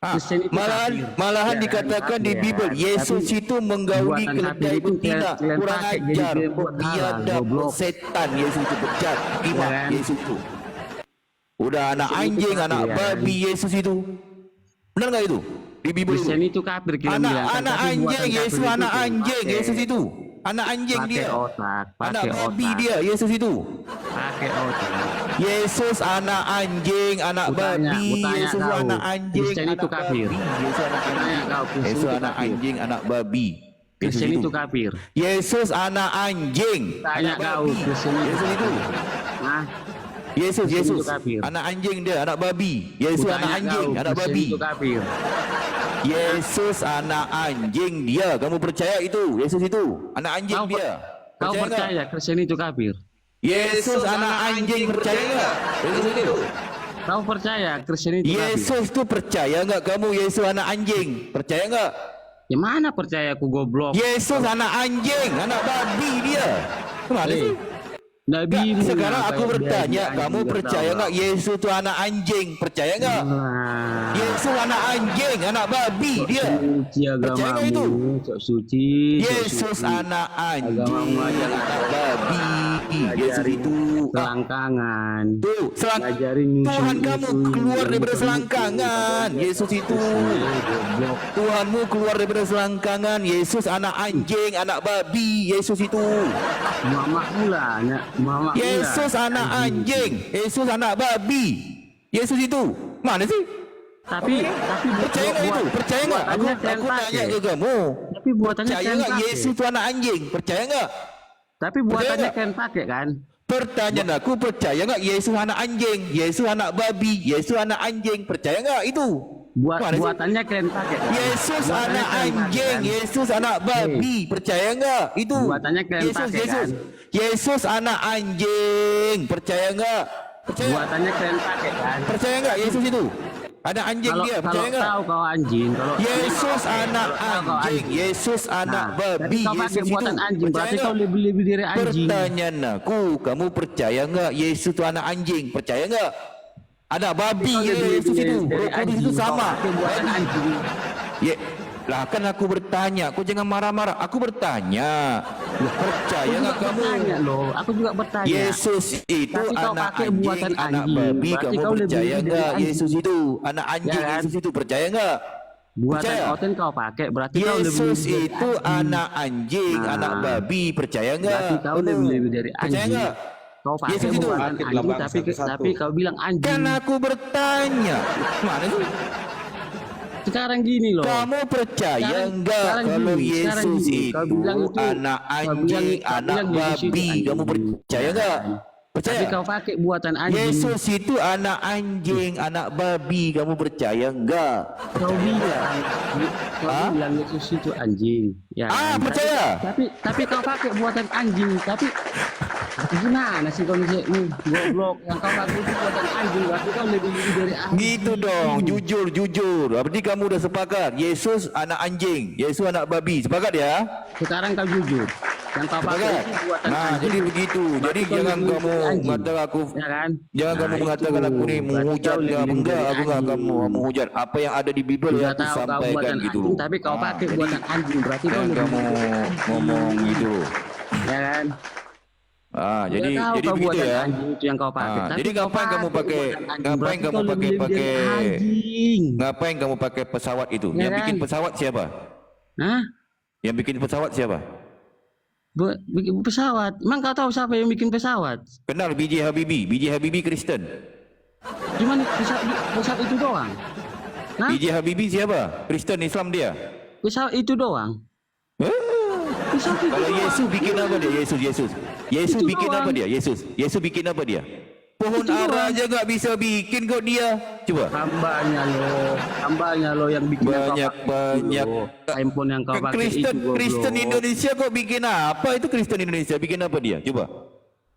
Kristen itu Malahan kafir. dikatakan di Ya, Bible Yesus tapi itu menggauli buatan keledai kafir itu betina, kalian kurang pakai jadi ajar, kalian buat biadab, goblok. setan. Yesus itu bejat, imak kan? Yesus itu. Udah anak Kristen itu anjing, kafir, anak ya kan? babi Yesus itu. Benar nggak itu? Di Bible Kristen itu. itu kafir kalian bilang. Anak Tapi buatan anjing, kafir Yesus itu anak kalian anjing, pakai. Yesus itu. Anak anjing Pakai dia. otak, Anak pakai babi otak. dia, Yesus itu. Pakai otak. Yesus anak anjing, anak babi. Yesus kau. anak anjing, Kristen itu anak kafir. babi. Yesus anak Tanya anjing. kau, Kristen Yesus itu anak kafir. anjing, anak babi. Yesus Kristen itu kafir. Yesus anak anjing, Tanya anak kau, babi. Kristen itu Yesus itu. Nah, Yesus, Kristen Yesus. itu kafir. Anak anjing dia, anak babi. Yesus anak anjing, anak babi. Itu kafir. Yesus anak anjing dia. Kamu percaya itu? Yesus itu anak anjing Kau dia. Kau Percaya nggak? percaya Kristen itu kafir? Yesus anak anjing, percaya nggak? Yesus itu. Kau percaya Kristen itu kafir? Yesus itu percaya nggak kamu? Yesus anak anjing, percaya nggak? Ya mana percaya aku goblok? Yesus anak anjing, anak babi dia. Kemana Eh, sih? Nabi Nggak, sekarang aku bertanya, kamu percaya nggak Yesus itu anak anjing? Percaya nggak? Yesus anak anjing, anak babi dia. Suci Percaya nggak itu? agamamu, sok suci. sok Yesus suci. anak anjing, Agamamu aja anak babi. Yesus Ngajarin itu selangkangan. tuh Ngajarin nyusun- Tuhan kamu nyusun keluar yang daripada betul-betul. selangkangan. Yesus itu Goblok. Tuhanmu keluar daripada selangkangan. Yesus anak anjing, anak babi. Yesus itu Mama pula, mama pula. Yesus anak anjing, Yesus anak babi. Yesus itu mana sih? Tapi Percaya nggak itu? Percaya nggak? Aku nanya ke kamu. Tapi buatannya Percaya kalian nggak pakai. Yesus itu anak anjing? Percaya nggak? Tapi buatannya nggak? kalian pakai kan? Pertanyaan aku, percaya nggak Yesus anak anjing? Yesus anak babi? Yesus anak anjing? Percaya nggak itu? Mana sih? Buatannya kalian pakai kan? Yesus Buatannya anak kalian pakai, anjing, kan? Yesus anak babi, percaya nggak itu? Buatannya kalian Yesus, pakai, Yesus, kan? Yesus anak anjing, percaya nggak? Percaya, Buatannya kalian pakai kan? percaya nggak Yesus itu? Anak anjing dia, Kalau percaya nggak? tahu kau anjing, kalau Yesus kalau anak tahu kau anjing, Yesus anak Nah, babi, tapi kau pakai Yesus itu. buatan anjing, Percaya berarti nggak? kau lebih dari anjing. Pertanyaan aku, kamu percaya nggak Yesus itu anak anjing? Percaya nggak? Anak babi Kau lebih Yesus itu, dari Roh Kudus itu anjing, kau sama. pakai buatan anjing. Ya, lah kan aku bertanya, kau jangan marah-marah. Aku bertanya, percaya nggak kamu? Bertanya loh, aku juga bertanya. Yesus itu Tapi kau anak pakai anjing, buatan anak anjing. babi. Berarti Kamu kau lebih percaya dari nggak anjing. Yesus itu anak anjing? Ya kan? Yesus itu percaya nggak? Buatan Percaya? oten kau pakai, berarti kau lebih Yesus dari itu anjing. anak anjing, Nah, anak babi. Percaya nggak? Berarti kau lebih dari Percaya anjing. nggak? Kau pakai Yesus itu. buatan anjing, tapi kau bilang anjing. Kan aku bertanya, mana sih? Sekarang gini loh. Kamu percaya Sekarang- enggak sekarang kalau gini, sekarang Yesus gini. itu Kau bilang itu- anak kau bilang- anjing, kau anak bilang Yesus itu babi? anjing. Kamu percaya enggak? Percaya? Tapi kau pakai buatan anjing. Yesus itu anak anjing, anak babi. Kamu percaya enggak? Kau bilang, kau bilang Yesus itu anjing. Ya. Ah, kan? percaya? Tapi kau pakai buatan anjing. Tapi gimana sih kau nih goblok? Yang kau pakai itu buatan anjing. Berarti kau lebih dari anjing. Gitu dong, jujur. Berarti kamu udah sepakat. Yesus anak anjing, Yesus anak babi. Sepakat ya? Sekarang kau jujur. Yang kau pakai Sepakat? itu buatan Nah, anjing. jadi begitu. Jadi Berarti kau jangan lebih kamu dari anjing. mengatakan aku, Ya kan? jangan Nah, kamu itu. mengatakan aku nih Berarti menghujat kau ya. lebih Enggak, dari aku enggak akan anjing. menghujat. Apa yang ada di Bible Sudah ya aku tahu kau sampaikan buatan gitu. anjing, tapi kau pakai jadi buatan anjing. Berarti kau jangan lebih kamu dari anjing. ngomong gitu. Ya kan? Jadi Sudah tahu jadi kau begitu buatan ya. anjing itu yang kau pakai. Tapi Jadi kau ngapain kamu pakai buatan anjing, ngapain berarti kamu kau lebih dari pakai anjing. ngapain kamu pakai pesawat itu? Ya Yang bikin kan? pesawat siapa? Hah? Yang bikin pesawat siapa? Bikin pesawat. Emang kau tahu siapa yang bikin pesawat? Kenal B.J. Habibie. B.J. Habibie Kristen. Cuman pesawat itu doang. Hah? B.J. Habibie siapa? Kristen Islam dia. Pesawat itu doang. Pesawat itu Kalau doang. Yesus bikin apa dia? Yesus Itu bikin doang. apa dia? Yesus bikin apa dia? Pohon Itu ara doang. aja nggak bisa bikin kok dia. Coba. Hambanya lo yang bikin yang kau pakai Banyak. itu, loh. Handphone yang kau pakai Kristen itu goblok. Kristen Indonesia kok bikin apa? Itu Kristen Indonesia bikin apa dia? Coba.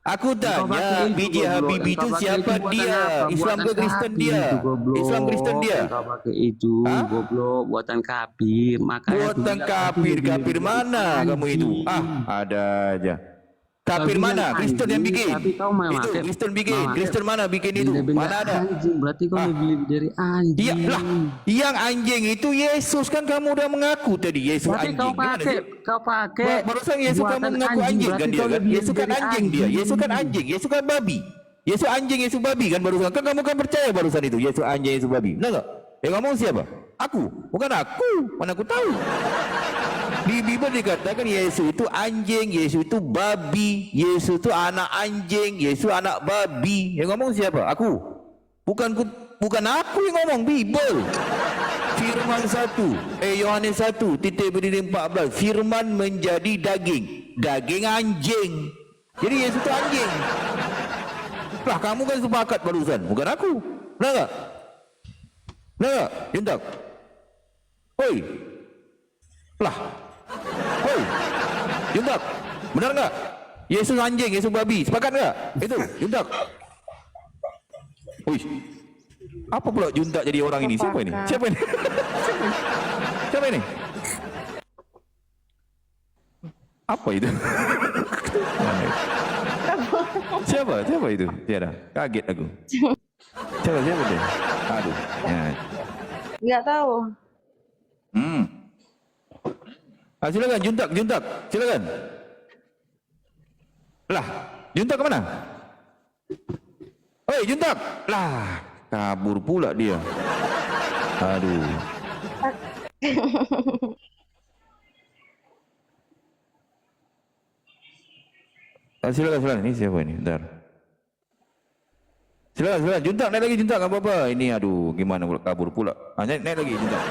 Aku Engkau pakai tanya itu, B.J. goblok. Habibie itu Engkau pakai siapa itu buatan dia? apa? Islam ke Buatan Kristen kafir dia? itu, goblok. Islam Kristen dia? Engkau pakai itu, Hah? goblok, buatan kafir. Makanya aku Buatan bilang, kafir, lebih kafir dari mana kamu itu? Ada aja. Kau Kafir bilang mana? Kristen yang anjing, bikin. tapi kau Itu Kristen bikin. Kristen mana bikin itu? benda-benda Mana ada? anjing, berarti kau Ah. lebih dari anjing. Iya lah, yang anjing itu Yesus kan kamu udah mengaku tadi Yesus Tapi anjing. kau Gimana pakai, sih? kau pakai Barusan Yesus kamu buatan mengaku anjing kan berarti dia kau kan? lebih Yesus kan dari anjing dia. Yesus kan anjing. Yesus kan babi. Yesus anjing, Yesus babi kan barusan. Kan kamu kan percaya barusan itu Yesus anjing, Yesus babi. Benar enggak? Yang ngomong siapa? Aku. Bukan aku. Mana aku tahu. Di Bible dikatakan Yesus itu anjing, Yesus itu babi, Yesus itu anak anjing, Yesus anak babi. Yang ngomong siapa? Aku. Bukan aku yang ngomong, Bible. Firman 1, Yohanes 1, titik berdiri 14. Firman menjadi daging. Daging anjing. Jadi Yesus itu anjing. Lah kamu kan sepakat barusan, bukan aku. Benar enggak? Benar enggak? Juntak. Hoi. Lah. Hoi. Juntak. Benar enggak? Yesus anjing, Yesus babi. Sepakat enggak? Itu, Juntak. Wih. Apa pula Juntak jadi orang ini? Siapa ini? Siapa ini? Siapa ini? Apa itu? Siapa itu? Tiada. Kaget aku. Siapa dia? Aduh. Ya. Nggak tahu. Silakan Juntak. Silakan. Lah, Juntak ke mana? Oi, Juntak. Lah, kabur pula dia. Aduh. Silakan. Ini siapa ini? Bentar. Silakan. Juntak, naik lagi Juntak. Enggak apa-apa. Ini aduh, gimana pula kabur pula. Naik lagi Juntak.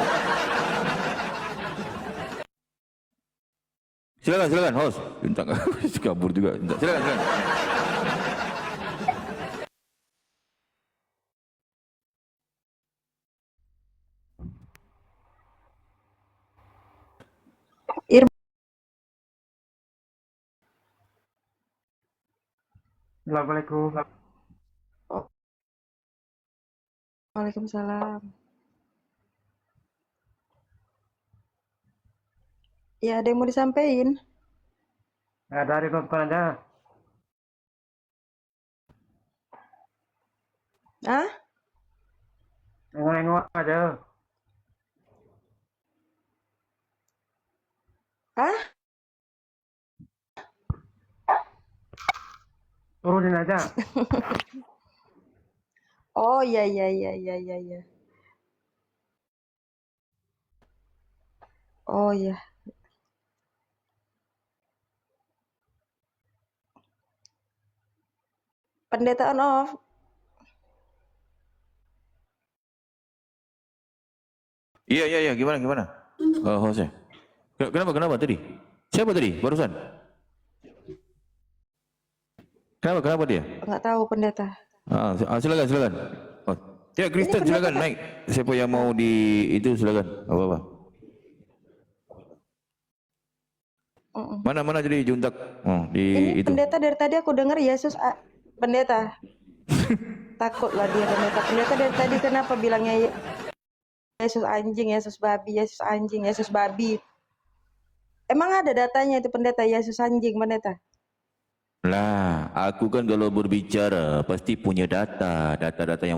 Silakan, host. Juntak kabur juga. Juntak. Silakan. Assalamualaikum. Waalaikumsalam. Ya, ada yang mau disampaikan? Nah, dari nonton aja. Hah? Nengok aja. Hah? Turunin aja. Oh, iya. Oh, iya. Pendeta on off. Iya. Gimana? Hostnya. Kenapa tadi? Siapa tadi? Barusan. Kenapa dia? Nggak tahu pendeta. Silakan. Oh. Ya, Kristen silakan naik. Siapa yang mau di itu silakan. Apa? Mana jadi Juntak? Oh, di Ini itu. pendeta dari tadi aku dengar Yesus pendeta. Takutlah dia pendeta. Pendeta dari tadi kenapa bilangnya Yesus anjing, Yesus babi, Yesus anjing, Yesus babi. Emang ada datanya itu pendeta Yesus anjing pendeta? Lah, aku kan kalau berbicara pasti punya data yang